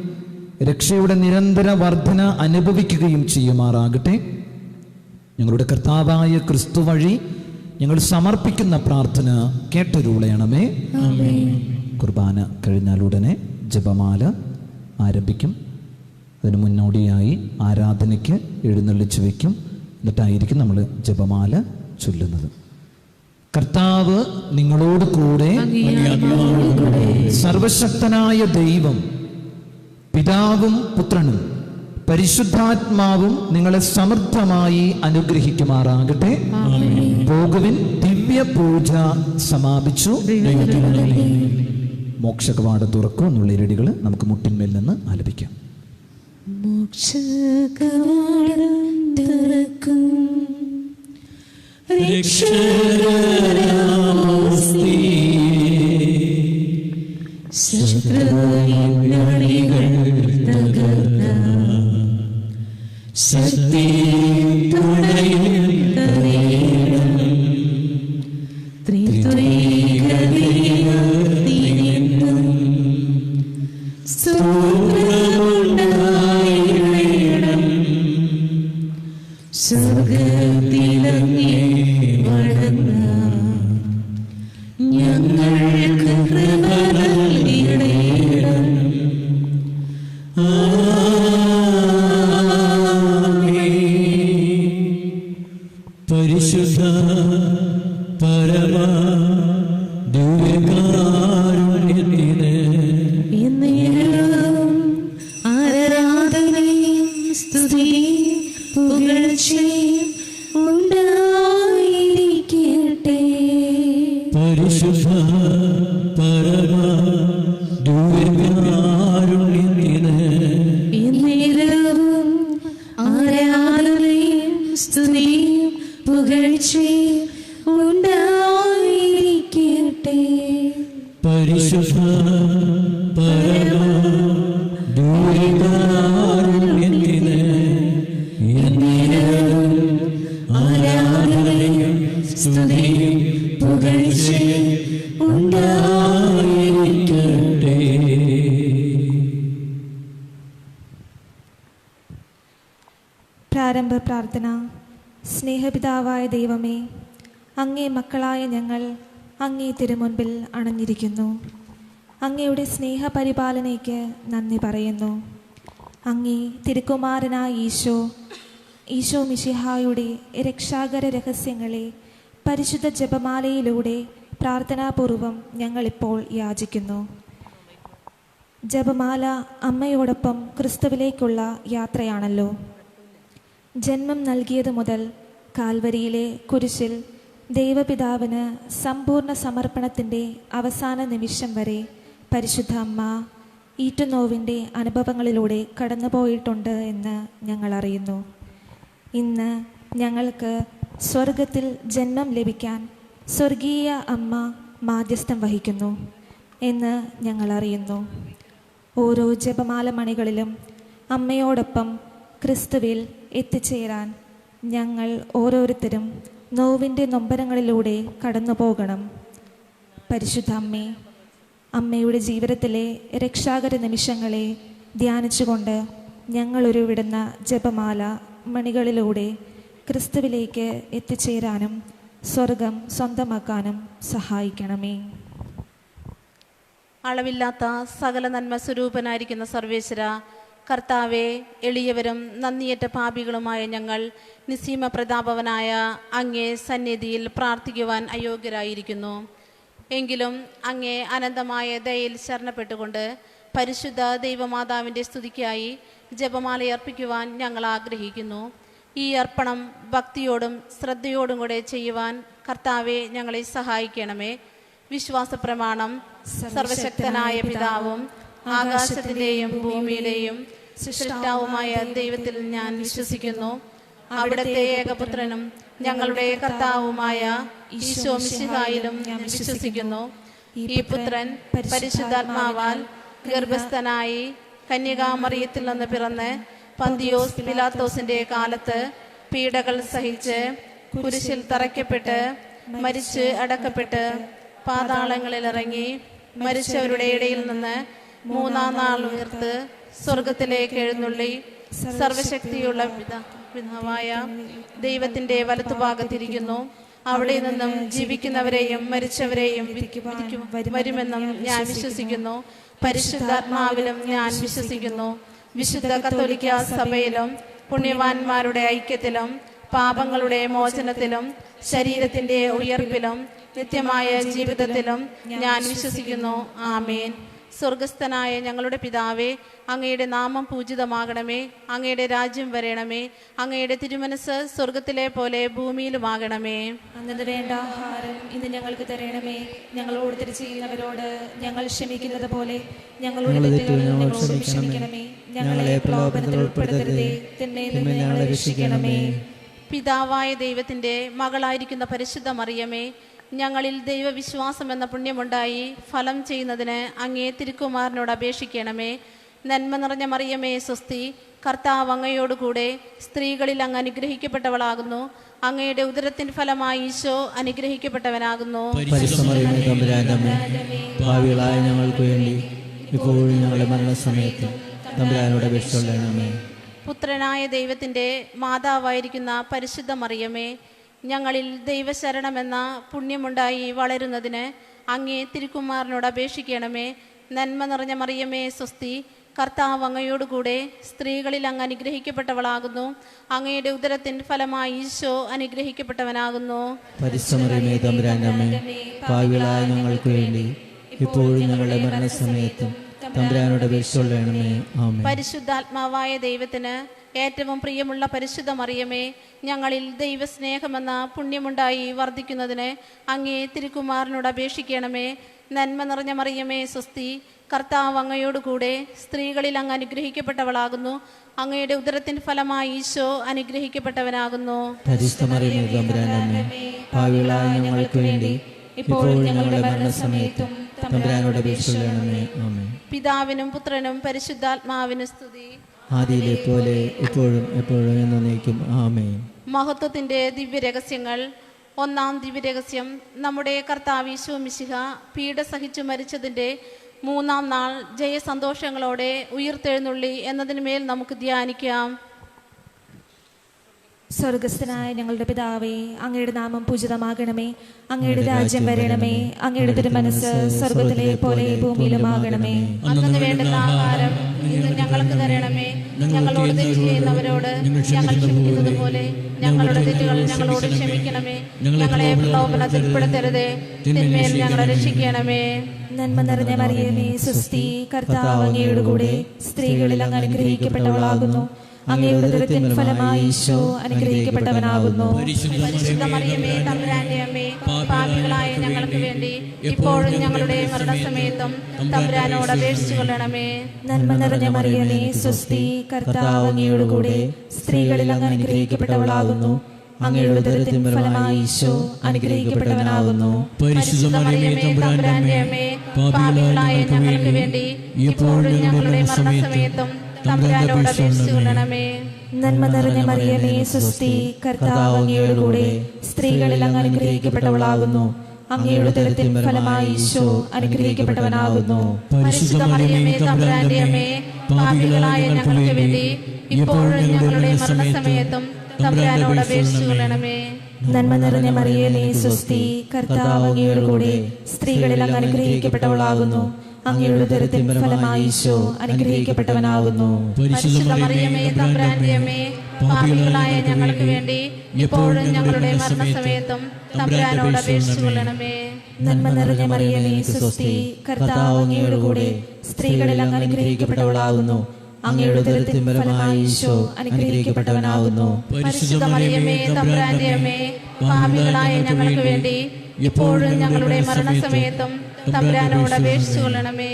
Speaker 1: രക്ഷയുടെ നിരന്തര വർധന അനുഭവിക്കുകയും ചെയ്യുമാറാകട്ടെ. ഞങ്ങളുടെ കർത്താവായ ക്രിസ്തു വഴി ഞങ്ങൾ സമർപ്പിക്കുന്ന പ്രാർത്ഥന കേട്ടരുളയണമേ. കുർബാന കഴിഞ്ഞാലുടനെ ജപമാല ആരംഭിക്കും. അതിന് മുന്നോടിയായി ആരാധനയ്ക്ക് എഴുന്നള്ളിച്ച് വയ്ക്കും. എന്നിട്ടായിരിക്കും നമ്മൾ ജപമാല ചൊല്ലുന്നത്. കർത്താവ് നിങ്ങളോട് കൂടെ. സർവശക്തനായ ദൈവം പിതാവും പുത്രനും പരിശുദ്ധാത്മാവും നിങ്ങളെ സമൃദ്ധമായി അനുഗ്രഹിക്കുമാറാകട്ടെ. പോകുവിൻ. ദിവ്യ പൂജ സമാപിച്ചു. മോക്ഷകവാടം തുറക്കും എന്നുള്ള ഇരടികൾ നമുക്ക് മുട്ടിന്മേൽ നിന്ന് ആലപിക്കാം.
Speaker 2: മോക്ഷകവാടം തുറക്കും
Speaker 3: ശത്രുവിനണികൾ തകർന്ന ശക്തി തുണയിൽ തരേണം. ത്രിത്വൈകദൈവത്തിനെന്നും സ്തോത്രമുണ്ടായിടണം. സ്വർഗ്ഗത്തിലങ്ങേ വണങ്ങ ഞങ്ങൾക്ക് കൃപ നൽകിടേണം. പരിശുദ്ധ പരമ ദിവ്യകാരുണ്യത്തിന്
Speaker 2: ആരാധനയും സ്തുതിയും പുകഴ്ചയും ഉണ്ടായിരിക്കട്ടെ.
Speaker 3: പരിശുദ്ധ പരമ ദിവ്യകാരുണ്യത്തിന്
Speaker 2: ആരാധനയും സ്തുതിയും പുകഴ്ചയും ഉണ്ടായിരിക്കട്ടെ.
Speaker 3: പരിശുദ്ധ പരമ ദിവ്യകാരുണ്യത്തിന് ആരാധനയും സ്തുതിയും പുകഴ്ചയും ഉണ്ടായിരിക്കട്ടെ.
Speaker 5: പ്രാരംഭ പ്രാർത്ഥന. സ്നേഹപിതാവായ ദൈവമേ, അങ്ങേ മക്കളായ ഞങ്ങൾ അങ്ങേ തിരുമുൻപിൽ അണഞ്ഞിരിക്കുന്നു. അങ്ങയുടെ സ്നേഹപരിപാലനയ്ക്ക് നന്ദി പറയുന്നു. അങ്ങേ തിരുക്കുമാരനായ ഈശോ മിശിഹായുടെ രക്ഷാകര രഹസ്യങ്ങളെ പരിശുദ്ധ ജപമാലയിലൂടെ പ്രാർത്ഥനാപൂർവം ഞങ്ങളിപ്പോൾ യാചിക്കുന്നു. ജപമാല അമ്മയോടൊപ്പം ക്രിസ്തുവിലേക്കുള്ള യാത്രയാണല്ലോ. ജന്മം നൽകിയത് മുതൽ കാൽവരിയിലെ കുരിശിൽ ദൈവപിതാവിന് സമ്പൂർണ്ണ സമർപ്പണത്തിൻ്റെ അവസാന നിമിഷം വരെ പരിശുദ്ധ അമ്മ ഈറ്റുനോവിൻ്റെ അനുഭവങ്ങളിലൂടെ കടന്നുപോയിട്ടുണ്ട് എന്ന് ഞങ്ങൾ അറിയുന്നു. ഇന്ന് ഞങ്ങൾക്ക് സ്വർഗത്തിൽ ജന്മം ലഭിക്കാൻ സ്വർഗീയ അമ്മ മാധ്യസ്ഥം വഹിക്കുന്നു എന്ന് ഞങ്ങൾ അറിയുന്നു. ഓരോ ജപമാല മണികളിലും അമ്മയോടൊപ്പം ക്രിസ്തുവിൽ എത്തിച്ചേരാൻ ഞങ്ങൾ ഓരോരുത്തരും നോവിൻ്റെ നൊമ്പരങ്ങളിലൂടെ കടന്നു പോകണം. പരിശുദ്ധ അമ്മേ, അമ്മയുടെ ജീവിതത്തിലെ രക്ഷാകര നിമിഷങ്ങളെ ധ്യാനിച്ചുകൊണ്ട് ഞങ്ങൾ ഉരുവിടുന്ന ജപമാല മണികളിലൂടെ ക്രിസ്തുവിലേക്ക് എത്തിച്ചേരാനും സ്വർഗം സ്വന്തമാക്കാനും സഹായിക്കണമേ.
Speaker 6: അളവില്ലാത്ത സകല നന്മ സ്വരൂപനായിരിക്കുന്ന സർവേശ്വര, കർത്താവെ, എളിയവരും നന്ദിയേറ്റ പാപികളുമായ ഞങ്ങൾ നിസ്സീമ പ്രതാപവനായ അങ്ങേ സന്നിധിയിൽ പ്രാർത്ഥിക്കുവാൻ അയോഗ്യരായിരിക്കുന്നു. എങ്കിലും അങ്ങേ അനന്തമായ ദയയിൽ ശരണപ്പെട്ടുകൊണ്ട് പരിശുദ്ധ ദൈവമാതാവിൻ്റെ സ്തുതിക്കായി ജപമാലയർപ്പിക്കുവാൻ ഞങ്ങൾ ആഗ്രഹിക്കുന്നു. ഈ അർപ്പണം ഭക്തിയോടും ശ്രദ്ധയോടും കൂടെ ചെയ്യുവാൻ കർത്താവെ ഞങ്ങളെ സഹായിക്കണമേ. വിശ്വാസ പ്രമാണം: സർവശക്തനായ പിതാവും ആകാശത്തിൻ്റെയും ഭൂമിയുടെയും സൃഷ്ടാവുമായ ദൈവത്തിൽ ഞാൻ വിശ്വസിക്കുന്നു. അവിടുത്തെ ഏകപുത്രനും ഞങ്ങളുടെ കർത്താവുമായ ഈശോ മിശിഹായിലും ഞാൻ വിശ്വസിക്കുന്നു. ഈ പുത്രൻ പരിശുദ്ധാത്മാവാൽ ഗർഭസ്ഥനായി കന്യകാമറിയത്തിൽ നിന്ന് പിറന്ന് പന്തിയോസ് പിലാത്തോസിന്റെ കാലത്ത് പീഡകൾ സഹിച്ച് കുരിശിൽ തറയ്ക്കപ്പെട്ട് മരിച്ച് അടക്കപ്പെട്ട് പാതാളങ്ങളിൽ ഇറങ്ങി മരിച്ചവരുടെ ഇടയിൽ നിന്ന് മൂന്നാം നാൾ ഉയർത്ത് സ്വർഗത്തിലേക്ക് എഴുന്നള്ളി സർവശക്തിയുള്ള പിതാവായ ദൈവത്തിന്റെ വലത്തുഭാഗത്തിരിക്കുന്നു. അവിടെ നിന്നും ജീവിക്കുന്നവരെയും മരിച്ചവരെയും വരുമെന്നും ഞാൻ വിശ്വസിക്കുന്നു. പരിശുദ്ധാത്മാവിലും ഞാൻ വിശ്വസിക്കുന്നു. വിശുദ്ധ കത്തോലിക്ക സഭയിലും പുണ്യവാന്മാരുടെ ഐക്യത്തിലും പാപങ്ങളുടെ മോചനത്തിലും ശരീരത്തിന്റെ ഉയർപ്പിലും നിത്യമായ ജീവിതത്തിലും ഞാൻ വിശ്വസിക്കുന്നു. ആമേൻ. സ്വർഗസ്ഥനായ ഞങ്ങളുടെ പിതാവേ, അങ്ങയുടെ നാമം പൂജിതമാകണമേ. അങ്ങയുടെ രാജ്യം വരണമേ. അങ്ങയുടെ തിരുമനസ് സ്വർഗത്തിലെ പോലെ ഭൂമിയിലുമാകണമേ.
Speaker 5: അന്നു വേണ്ട ആഹാരം ഇന്ന് ഞങ്ങൾക്ക് തരണമേ. ഞങ്ങളോട് തെറ്റ് ചെയ്യുന്നവരോട് ഞങ്ങൾ ക്ഷമിക്കുന്നത് പോലെ ഞങ്ങളുടെ തെറ്റുകൾ ഞങ്ങളോട് ക്ഷമിക്കണമേ. ഞങ്ങളെ പ്രലോഭനത്തിൽ ഉൾപ്പെടുത്തരുതേ, തിന്മയിൽ നിന്ന് ഞങ്ങളെ രക്ഷിക്കണമേ.
Speaker 6: പിതാവായ ദൈവത്തിന്റെ മകളായിരിക്കുന്ന പരിശുദ്ധ മറിയമേ, ഞങ്ങളിൽ ദൈവവിശ്വാസം എന്ന പുണ്യമുണ്ടായി ഫലം ചെയ്യുന്നതിന് അങ്ങേ തിരുക്കുമാരനോട് അപേക്ഷിക്കണമേ. നന്മ നിറഞ്ഞ മറിയമേ സ്വസ്തി, കർത്താവ് അങ്ങയോടുകൂടെ സ്ത്രീകളിൽ അങ്ങ് അനുഗ്രഹിക്കപ്പെട്ടവളാകുന്നു. അങ്ങയുടെ ഉദരത്തിൻ ഫലമായി ഈശോ അനുഗ്രഹിക്കപ്പെട്ടവനാകുന്നു.
Speaker 3: ഭാവികളായ ഞങ്ങൾക്ക് വേണ്ടി ഇപ്പോഴും ഞങ്ങളുടെ മരണസമയത്ത് തമ്പുരാനോട് അപേക്ഷിച്ചുകൊള്ളണമേ.
Speaker 6: പുത്രനായ ദൈവത്തിന്റെ മാതാവായിരിക്കുന്ന പരിശുദ്ധ മറിയമേ, ഞങ്ങളിൽ ദൈവശരണമെന്ന പുണ്യമുണ്ടായി വളരുന്നതിന് അങ്ങേ തിരുക്കുമാരനോട് അപേക്ഷിക്കണമേ. നന്മ നിറഞ്ഞ മറിയമേ സ്വസ്തി, കർത്താവ് അങ്ങയോടുകൂടെ സ്ത്രീകളിൽ അങ്ങ് അനുഗ്രഹിക്കപ്പെട്ടവളാകുന്നു. അങ്ങയുടെ ഉദരത്തിൻ ഫലമായി ഈശോ അനുഗ്രഹിക്കപ്പെട്ടവനാകുന്നു.
Speaker 3: പരിശുദ്ധമറിയമേ തമ്പുരാന്റെ അമ്മേ, പാപികളായ ഞങ്ങൾക്ക് വേണ്ടി ഇപ്പോഴും ഞങ്ങളുടെ മരണസമയത്തും തമ്പുരാനോട് അപേക്ഷിച്ചുകൊള്ളണമേ. ആമേൻ.
Speaker 6: പരിശുദ്ധാത്മാവായ ദൈവത്തിന് ഏറ്റവും പ്രിയമുള്ള പരിശുദ്ധ മറിയമേ, ഞങ്ങളിൽ ദൈവസ്നേഹമെന്ന പുണ്യമുണ്ടായി വർദ്ധിക്കുന്നതിന് അങ്ങേ തിരുക്കുമാരനോട് അപേക്ഷിക്കണമേ. നന്മ നിറഞ്ഞ മറിയമേ സ്വസ്തി, കർത്താവ് അങ്ങയോടുകൂടെ സ്ത്രീകളിൽ അങ്ങ് അനുഗ്രഹിക്കപ്പെട്ടവളാകുന്നു. അങ്ങയുടെ ഉദരത്തിൻ ഫലമായി ഈശോ അനുഗ്രഹിക്കപ്പെട്ടവനാകുന്നു.
Speaker 3: പരിശുദ്ധമറിയമേ തമ്പുരാന്റെ അമ്മേ, പാപികളായ ഞങ്ങൾക്ക് വേണ്ടി ഇപ്പോഴും ഞങ്ങളുടെ മരണസമയത്തും തമ്പുരാനോട് അപേക്ഷിച്ചുകൊള്ളണമേ. ആമേൻ.
Speaker 6: പിതാവിനും പുത്രനും പരിശുദ്ധാത്മാവിനും സ്തുതി,
Speaker 3: ആദിയിലെ പോലെ ഇപ്പോഴും എപ്പോഴും എന്നേക്കും. ആമേൻ.
Speaker 6: മഹത്വത്തിന്റെ ദിവ്യരഹസ്യങ്ങൾ. ഒന്നാം ദിവ്യരഹസ്യം, നമ്മുടെ കർത്താവ് ഈശോ മിശിഹ പീഡ സഹിച്ചു മരിച്ചതിൻ്റെ മൂന്നാം നാൾ ജയസന്തോഷങ്ങളോടെ ഉയിർത്തെഴുന്നള്ളി എന്നതിനുമേൽ നമുക്ക് ധ്യാനിക്കാം.
Speaker 5: സ്വർഗസ്ഥനായ ഞങ്ങളുടെ പിതാവേ, അങ്ങയുടെ നാമം പൂജിതമാകണമേ. അങ്ങയുടെ രാജ്യം വരണമേ. അങ്ങയുടെ തിരുമനസ്സ് സ്വർഗത്തിലെ പോലെ ഭൂമിയിലുമാകണമേ.
Speaker 4: അന്നു വേണ്ടുന്ന ആഹാരം ഇന്ന് ഞങ്ങൾക്ക് തരണമേ. ഞങ്ങളോട് തെറ്റ് ചെയ്യുന്നവരോട് ഞങ്ങൾ ക്ഷമിക്കുന്നത് പോലെ ഞങ്ങളുടെ തെറ്റുകൾ ഞങ്ങളോട് ക്ഷമിക്കണമേ. ഞങ്ങളെ പ്രലോഭനത്തിൽ ഉൾപ്പെടുത്തരുതേ, തിന്മയിൽ ഞങ്ങളെ രക്ഷിക്കണമേ.
Speaker 5: നന്മ നിറഞ്ഞ മറിയമേ, സ്വസ്തി, കർത്താവ് അങ്ങയുടെ കൂടെ സ്ത്രീകളിൽ അങ്ങ് അനുഗ്രഹിക്കപ്പെട്ടവളാകുന്നു. അങ്ങയുടെ ഉദരത്തിൻ ഫലമായി ഈശോ അനുഗ്രഹിക്കപ്പെട്ടവനാകുന്നു.
Speaker 4: പരിശുദ്ധ മറിയമേ, തമ്പുരാന്റെ അമ്മേ, പാപികളായ ഞങ്ങൾക്ക് വേണ്ടി ഇപ്പോഴും ഞങ്ങളുടെ മരണസമയത്തും തമ്പുരാനോട് അപേക്ഷിച്ചു കൊള്ളണമേ.
Speaker 5: നന്മ നിറഞ്ഞ മറിയമേ, സ്വസ്തി, കർത്താവ് അങ്ങയുടെ കൂടെ സ്ത്രീകളിൽ അങ്ങ് അനുഗ്രഹിക്കപ്പെട്ടവളാകുന്നു. അങ്ങയുടെ ഉദരത്തിൻ ഫലമായി ഈശോ അനുഗ്രഹിക്കപ്പെട്ടവനാകുന്നു.
Speaker 4: പരിശുദ്ധ മറിയമേ, തമ്പുരാന്റെ അമ്മേ, പാപികളായ ഞങ്ങൾക്ക് വേണ്ടി ഇപ്പോഴും ഞങ്ങളുടെ മരണസമയത്തും തമ്പുരാനോട് അപേക്ഷിച്ചു കൊള്ളണമേ.
Speaker 5: നന്മ നിറഞ്ഞ മറിയമേ, സ്വസ്തി, കർത്താവ് അങ്ങയുടെ കൂടെ സ്ത്രീകളിൽ അങ്ങ് അനുഗ്രഹിക്കപ്പെട്ടവളാകുന്നു. അങ്ങയുടെ ഉദരത്തിൻ ഫലമായി ഈശോ അനുഗ്രഹിക്കപ്പെട്ടവനാകുന്നു.
Speaker 4: പരിശുദ്ധ മറിയമേ, തമ്പുരാന്റെ അമ്മേ, പാപികളായ ഞങ്ങൾക്ക് വേണ്ടി ഇപ്പോഴും ഞങ്ങളുടെ മരണസമയത്തും തമ്പുരാനോട് അപേക്ഷിച്ചു കൊള്ളണമേ.
Speaker 5: നന്മ നിറഞ്ഞ മറിയമേ, സ്വസ്തി, കർത്താവ് അങ്ങയുടെ കൂടെ സ്ത്രീകളിൽ അങ്ങ് അനുഗ്രഹിക്കപ്പെട്ടവളാകുന്നു. അങ്ങയുടെ ഉദരത്തിൻ ഫലമായി ഈശോ അനുഗ്രഹിക്കപ്പെട്ടവനാകുന്നു.
Speaker 4: പരിശുദ്ധ മറിയമേ, തമ്പുരാന്റെ അമ്മേ, പാപികളായ ഞങ്ങൾക്ക് വേണ്ടി ഇപ്പോഴും ഞങ്ങളുടെ മരണസമയത്തും തമ്പുരാനോട് അപേക്ഷിച്ചു കൊള്ളണമേ.
Speaker 5: നന്മ നിറഞ്ഞ മറിയമേ, സ്വസ്തി, കർത്താവ് അങ്ങയുടെ കൂടെ സ്ത്രീകളിൽ അങ്ങ് അനുഗ്രഹിക്കപ്പെട്ടവളാകുന്നു. അങ്ങയുടെ ഉദരത്തിൻ ഫലമായി ഈശോ അനുഗ്രഹിക്കപ്പെട്ടവനാകുന്നു.
Speaker 4: പരിശുദ്ധ മറിയമേ, തമ്പുരാന്റെ അമ്മേ, പാപികളായ ഞങ്ങൾക്ക് വേണ്ടി ഇപ്പോഴും ഞങ്ങളുടെ മരണസമയത്തും തമ്പുരാനോട് അപേക്ഷിച്ചു കൊള്ളണമേ.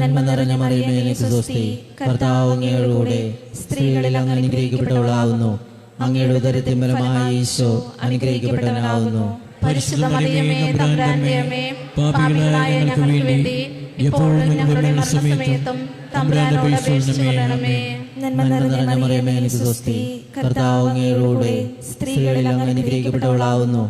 Speaker 5: നന്മ നിറഞ്ഞ മറിയമേ, സ്വസ്തി, കർത്താവ് അങ്ങയുടെ കൂടെ സ്ത്രീകളിൽ അങ്ങ് അനുഗ്രഹിക്കപ്പെട്ടവളാകുന്നു. അങ്ങയുടെ ഉദരത്തിൻ ഫലമായി ഈശോ അനുഗ്രഹിക്കപ്പെട്ടവനാകുന്നു.
Speaker 4: പരിശുദ്ധ മറിയമേ, തമ്പുരാന്റെ അമ്മേ, പാപികളായ ഞങ്ങൾക്ക് വേണ്ടി ഇപ്പോഴും ഞങ്ങളുടെ മരണസമയത്തും തമ്പുരാനോട് അപേക്ഷിച്ചു കൊള്ളണമേ.
Speaker 5: നന്മ നിറഞ്ഞ മറിയമേ, സ്വസ്തി, കർത്താവ് അങ്ങയുടെ കൂടെ സ്ത്രീകളിൽ അങ്ങ് അനുഗ്രഹിക്കപ്പെട്ടവളാകുന്നു.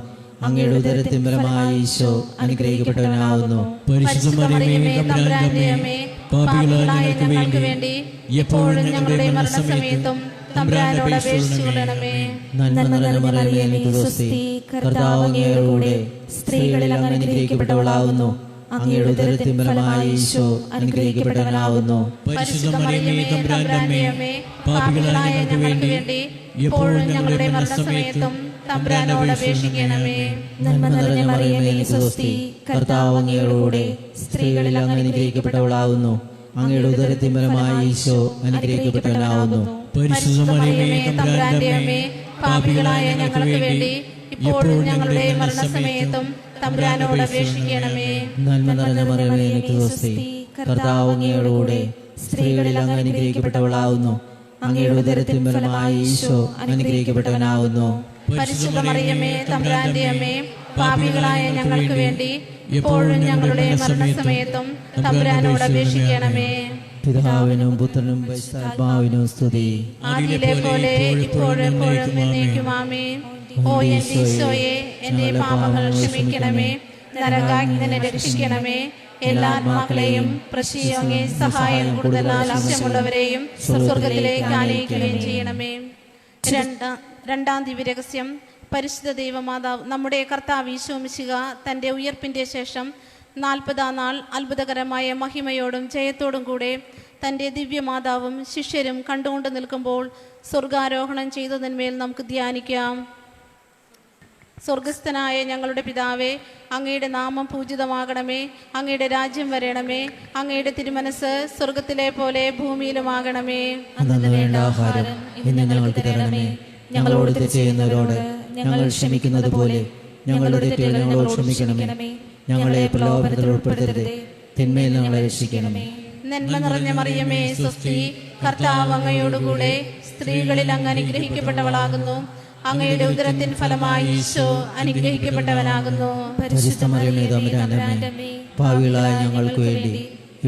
Speaker 5: അങ്ങയുടെ ഉദരത്തിൻ ഫലമായി ഈശോ അനുഗ്രഹിക്കപ്പെട്ടവനാകുന്നു.
Speaker 4: പരിശുദ്ധ മറിയമേ, തമ്പുരാന്റെ അമ്മേ, പാപികളായ ഞങ്ങൾക്ക് വേണ്ടി ഇപ്പോഴും ഞങ്ങളുടെ മരണസമയത്തും തമ്പുരാനോട് അപേക്ഷിച്ചു കൊള്ളണമേ.
Speaker 5: നന്മ നിറഞ്ഞ മറിയമേ, സ്വസ്തി, കർത്താവ് അങ്ങയുടെ കൂടെ സ്ത്രീകളിൽ അങ്ങ് അനുഗ്രഹിക്കപ്പെട്ടവളാകുന്നു. അങ്ങയുടെ ഉദരത്തിൻ ഫലമായി ഈശോ അനുഗ്രഹിക്കപ്പെട്ടവനാകുന്നു.
Speaker 4: പരിശുദ്ധ മറിയമേ, തമ്പുരാന്റെ അമ്മേ, പാപികളായ ഞങ്ങൾക്ക് വേണ്ടി ഇപ്പോഴും ഞങ്ങളുടെ മരണസമയത്തും തമ്പുരാനോട് അപേക്ഷിക്കണമേ.
Speaker 5: നന്മ നിറഞ്ഞ മറിയമേ, സ്വസ്തി, കർത്താവ് അങ്ങയുടെ കൂടെ സ്ത്രീകളിൽ അങ്ങ് അനുഗ്രഹിക്കപ്പെട്ടവളാകുന്നു. അങ്ങയുടെ ഉദരത്തിൻ ഫലമായി ഈശോ അനുഗ്രഹിക്കപ്പെട്ടവനാകുന്നു.
Speaker 4: പരിശുദ്ധ മറിയമേ, തമ്പുരാന്റെ അമ്മേ, പാപികളായ ഞങ്ങൾക്ക് വേണ്ടി ഇപ്പോഴും ഞങ്ങളുടെ മരണസമയത്തും തമ്പുരാനോട് അപേക്ഷിക്കണമേ.
Speaker 5: നന്മ നിറഞ്ഞ മറിയമേ, സ്വസ്തി, കർത്താവ് അങ്ങയുടെ കൂടെ സ്ത്രീകളിൽ അങ്ങ് അനുഗ്രഹിക്കപ്പെട്ടവളാകുന്നു. അങ്ങയുടെ ഉദരത്തിൻ ഫലമായി ഈശോ അനുഗ്രഹിക്കപ്പെട്ടവനാകുന്നു.
Speaker 4: പരിശുദ്ധ മറിയമേ, തമ്പുരാന്റെ അമ്മേ, പാപികളായ ഞങ്ങൾക്ക് വേണ്ടി ഇപ്പോഴും ഞങ്ങളുടെ മരണസമയത്തും തമ്പുരാനോട് അപേക്ഷിക്കണമേ.
Speaker 3: പിതാവിനും പുത്രനും പരിശുദ്ധാത്മാവിനും സ്തുതി.
Speaker 4: ആദിയിലെ പോലെ ഇപ്പോഴും എപ്പോഴും എന്നേക്കും ആമേൻ. ഓ എന്റെ ഈശോയെ, എന്റെ പാപങ്ങൾ ക്ഷമിക്കണമേ. നരകാഗ്നിനെ രക്ഷിക്കണമേ. എല്ലാ ആത്മാക്കളെയും പ്രശസ്തിയും അങ്ങേ സഹായം കൂടുതൽ ആവശ്യമുള്ളവരെയും സ്വർഗത്തിലേക്ക് ആനയിക്കുകയും ചെയ്യണമേ. രണ്ടാം ദിവ്യരഹസ്യം. പരിശുദ്ധ ദൈവമാതാവ് നമ്മുടെ കർത്താവ് ഈശോ മിശിഹ തൻ്റെ ഉയർപ്പിൻ്റെ ശേഷം 40-ാം നാൾ അത്ഭുതകരമായ മഹിമയോടും ജയത്തോടും കൂടെ തൻ്റെ ദിവ്യമാതാവും ശിഷ്യരും കണ്ടുകൊണ്ട് നിൽക്കുമ്പോൾ സ്വർഗാരോഹണം ചെയ്തതിന്മേൽ നമുക്ക് ധ്യാനിക്കാം. സ്വർഗസ്ഥനായ ഞങ്ങളുടെ പിതാവേ, അങ്ങയുടെ നാമം പൂജിതമാകണമേ. അങ്ങയുടെ രാജ്യം വരണമേ. അങ്ങയുടെ തിരുമനസ് സ്വർഗത്തിലെ പോലെ ഭൂമിയിലുമാകണമേ.
Speaker 3: അന്നു വേണ്ട ആഹാരം ഇന്ന് ഞങ്ങൾക്ക് തരണമേ. ഞങ്ങളോട് തെറ്റ് ചെയ്യുന്നവരോട് ഞങ്ങൾ ക്ഷമിക്കുന്നത് പോലെ ഞങ്ങളുടെ തെറ്റുകൾ ഞങ്ങളോട് ക്ഷമിക്കണമേ. ഞങ്ങളെ പ്രലോഭനത്തിൽ ഉൾപ്പെടുത്തരുതേ, തിന്മയിൽ ഞങ്ങളെ രക്ഷിക്കണമേ.
Speaker 4: നന്മ നിറഞ്ഞ മറിയമേ, സ്വസ്തി, കർത്താവ് അങ്ങയോടുകൂടെ സ്ത്രീകളിൽ അങ്ങ് അനുഗ്രഹിക്കപ്പെട്ടവളാകുന്നു. അങ്ങയുടെ ഉദരത്തിൻ ഫലമായി ഈശോ അനുഗ്രഹിക്കപ്പെട്ടവനാകുന്നു.
Speaker 3: പരിശുദ്ധ മറിയമേ, തമ്പുരാന്റെ അമ്മേ, പാപികളായ ഞങ്ങൾക്ക് വേണ്ടി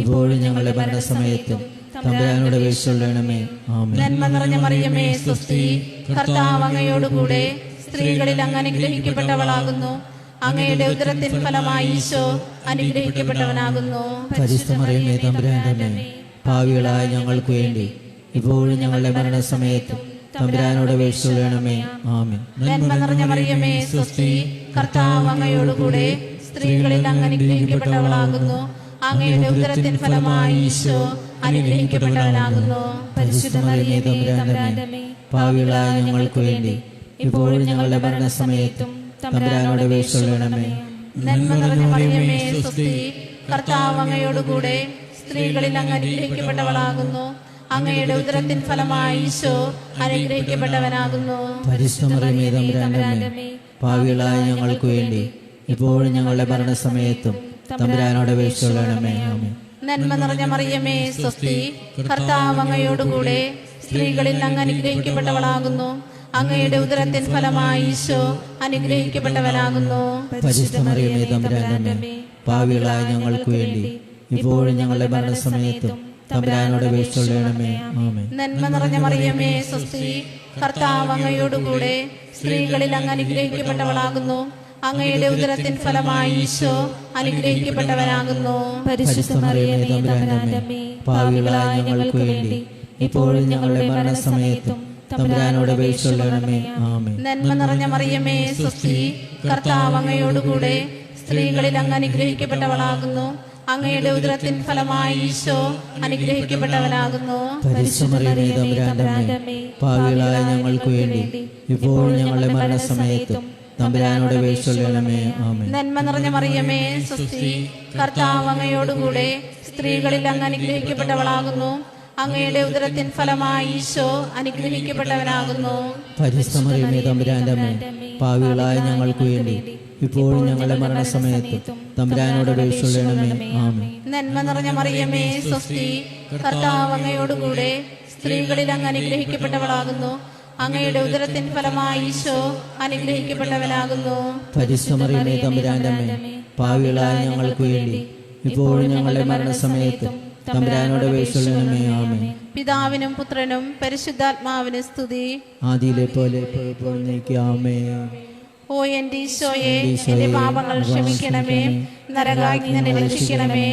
Speaker 3: ഇപ്പോഴും ഞങ്ങളുടെ മരണസമയത്തും തമ്പുരാനോട് അപേക്ഷിച്ചുകൊള്ളണമേ. ആമേൻ.
Speaker 4: നന്മ നിറഞ്ഞ മറിയമേ, സ്വസ്തി, കർത്താവ് അങ്ങയോടുകൂടെ സ്ത്രീകളിൽ അങ്ങ് അനുഗ്രഹിക്കപ്പെട്ടവളാകുന്നു. അങ്ങയുടെ ഉദരത്തിൻ ഫലമായി ഈശോ അനുഗ്രഹിക്കപ്പെട്ടവനാകുന്നു.
Speaker 3: പരിശുദ്ധ മറിയമേ, തമ്പുരാന്റെ അമ്മേ, പാപികളായ ഞങ്ങൾക്ക് വേണ്ടി ഇപ്പോഴും ഞങ്ങളുടെ മരണസമയത്തും തമ്പുരാനോട് അപേക്ഷിച്ചുകൊള്ളണമേ. ആമേൻ.
Speaker 6: നന്മ നിറഞ്ഞ മറിയമേ സ്വസ്തി, കർത്താവ് അങ്ങയോടുകൂടെ സ്ത്രീകളിൽ അങ്ങ് അനുഗ്രഹിക്കപ്പെട്ടവളാകുന്നു. അങ്ങയുടെ ഉദരത്തിൻ ഫലമായി ഈശോ അനുഗ്രഹിക്കപ്പെട്ടവനാകുന്നു.
Speaker 2: പരിശുദ്ധ മറിയമേ തമ്പുരാന്റെ അമ്മേ,
Speaker 3: പാപികളായ ഞങ്ങൾക്ക് വേണ്ടി ഇപ്പോഴും ഞങ്ങളുടെ മരണസമയത്തും തമ്പുരാനോട് അപേക്ഷിച്ചുകൊള്ളണമേ.
Speaker 6: നന്മ നിറഞ്ഞ മറിയമേ സ്വസ്തി, കർത്താവ് അങ്ങയോടുകൂടെ സ്ത്രീകളിൽ അങ്ങ് അനുഗ്രഹിക്കപ്പെട്ടവളാകുന്നു. അങ്ങയുടെ ഉദരത്തിൻ ഫലമായി ഈശോ അനുഗ്രഹിക്കപ്പെട്ടവനാകുന്നു.
Speaker 3: പരിശുദ്ധ മറിയമേ തമ്പുരാന്റെ അമ്മേ, പാപികളായ ഞങ്ങൾക്ക് വേണ്ടി ഇപ്പോഴും ഞങ്ങളുടെ മരണസമയത്തും തമ്പുരാനോട് അപേക്ഷിച്ചുകൊള്ളണമേ. ആമേൻ.
Speaker 6: നന്മ നിറഞ്ഞ മറിയമേ സ്വസ്തി, കർത്താവ് അങ്ങയോടുകൂടെ സ്ത്രീകളിൽ അങ്ങ് അനുഗ്രഹിക്കപ്പെട്ടവളാകുന്നു. അങ്ങയുടെ ഉദരത്തിൻ ഫലമായി ഈശോ അനുഗ്രഹിക്കപ്പെട്ടവനാകുന്നു.
Speaker 3: പരിശുദ്ധ മറിയമേ തമ്പുരാന്റെ അമ്മേ, പാപികളായ ഞങ്ങൾക്ക് വേണ്ടി ഇപ്പോഴും ഞങ്ങളുടെ മരണസമയത്തും തമ്പുരാനോട് അപേക്ഷിച്ചുകൊള്ളണമേ. ആമേൻ.
Speaker 6: നന്മ നിറഞ്ഞ മറിയമേ സ്വസ്തി, കർത്താവ് അങ്ങയോടുകൂടെ സ്ത്രീകളിൽ അങ്ങ് അനുഗ്രഹിക്കപ്പെട്ടവളാകുന്നു. അങ്ങയുടെ ഉദരത്തിൻ ഫലമായി ഈശോ അനുഗ്രഹിക്കപ്പെട്ടവനാകുന്നു.
Speaker 2: പരിശുദ്ധ മറിയമേ തമ്പുരാന്റെ അമ്മേ, പാപികളായ ഞങ്ങൾക്ക് വേണ്ടി ഇപ്പോഴും ഞങ്ങളുടെ മരണസമയത്തും തമ്പുരാനോട് അപേക്ഷിച്ചുകൊള്ളണമേ.
Speaker 3: ആമേൻ.
Speaker 6: നന്മ നിറഞ്ഞ മറിയമേ സ്വസ്തി, കർത്താവ് അങ്ങയോടുകൂടെ സ്ത്രീകളിൽ അങ്ങ് അനുഗ്രഹിക്കപ്പെട്ടവളാകുന്നു. അങ്ങയുടെ ഉദരത്തിൻ ഫലമായി ഈശോ അനുഗ്രഹിക്കപ്പെട്ടവനാകുന്നു.
Speaker 3: പരിശുദ്ധ മറിയമേ തമ്പുരാന്റെ അമ്മേ, പാപികളായ ഞങ്ങൾക്ക് വേണ്ടി ഇപ്പോഴും ഞങ്ങളുടെ മരണസമയത്തും തമ്പുരാനോട് അപേക്ഷിച്ചുകൊള്ളണമേ. ആമേൻ.
Speaker 6: നന്മ നിറഞ്ഞ മറിയമേ സ്വസ്തി, കർത്താവ് അങ്ങയോടുകൂടെ സ്ത്രീകളിൽ അങ്ങ് അനുഗ്രഹിക്കപ്പെട്ടവളാകുന്നു. അങ്ങയുടെ ഉദരത്തിൻ ഫലമായി ഈശോ അനുഗ്രഹിക്കപ്പെട്ടവനാകുന്നു.
Speaker 3: പരിശുദ്ധ മറിയമേ തമ്പുരാന്റെ അമ്മേ, പാപികളായ ഞങ്ങൾക്ക് വേണ്ടി ഇപ്പോഴും ഞങ്ങളുടെ മരണസമയത്തും തമ്പുരാനോട് അപേക്ഷിച്ചുകൊള്ളണമേ. ആമേൻ.
Speaker 6: നന്മ നിറഞ്ഞ മറിയമേ സ്വസ്തി, കർത്താവ് അങ്ങയോടുകൂടെ സ്ത്രീകളിൽ അങ്ങ് അനുഗ്രഹിക്കപ്പെട്ടവളാകുന്നു. അങ്ങയുടെ ഉദരത്തിൻ ഫലമായി ഈശോ അനുഗ്രഹിക്കപ്പെട്ടവനാകുന്നു.
Speaker 3: പരിശുദ്ധ മറിയമേ തമ്പുരാന്റെ അമ്മേ, പാപികളായ ഞങ്ങൾക്ക് വേണ്ടി ഇപ്പോഴും ഞങ്ങളുടെ മരണസമയത്തും തമ്പുരാനോട് അപേക്ഷിച്ചുകൊള്ളണമേ. ആമേൻ.
Speaker 6: പിതാവിനും പുത്രനും പരിശുദ്ധാത്മാവിനും സ്തുതി.
Speaker 3: ആദിയിലെ പോലെ ഇപ്പോഴും എന്നേക്കും. ആമേൻ.
Speaker 6: ഓ എന്റെ ഈശോയെ, എന്റെ പാപങ്ങൾ ക്ഷമിക്കണമേ. നരകാഗ്നിയിൽ രക്ഷിക്കണമേ.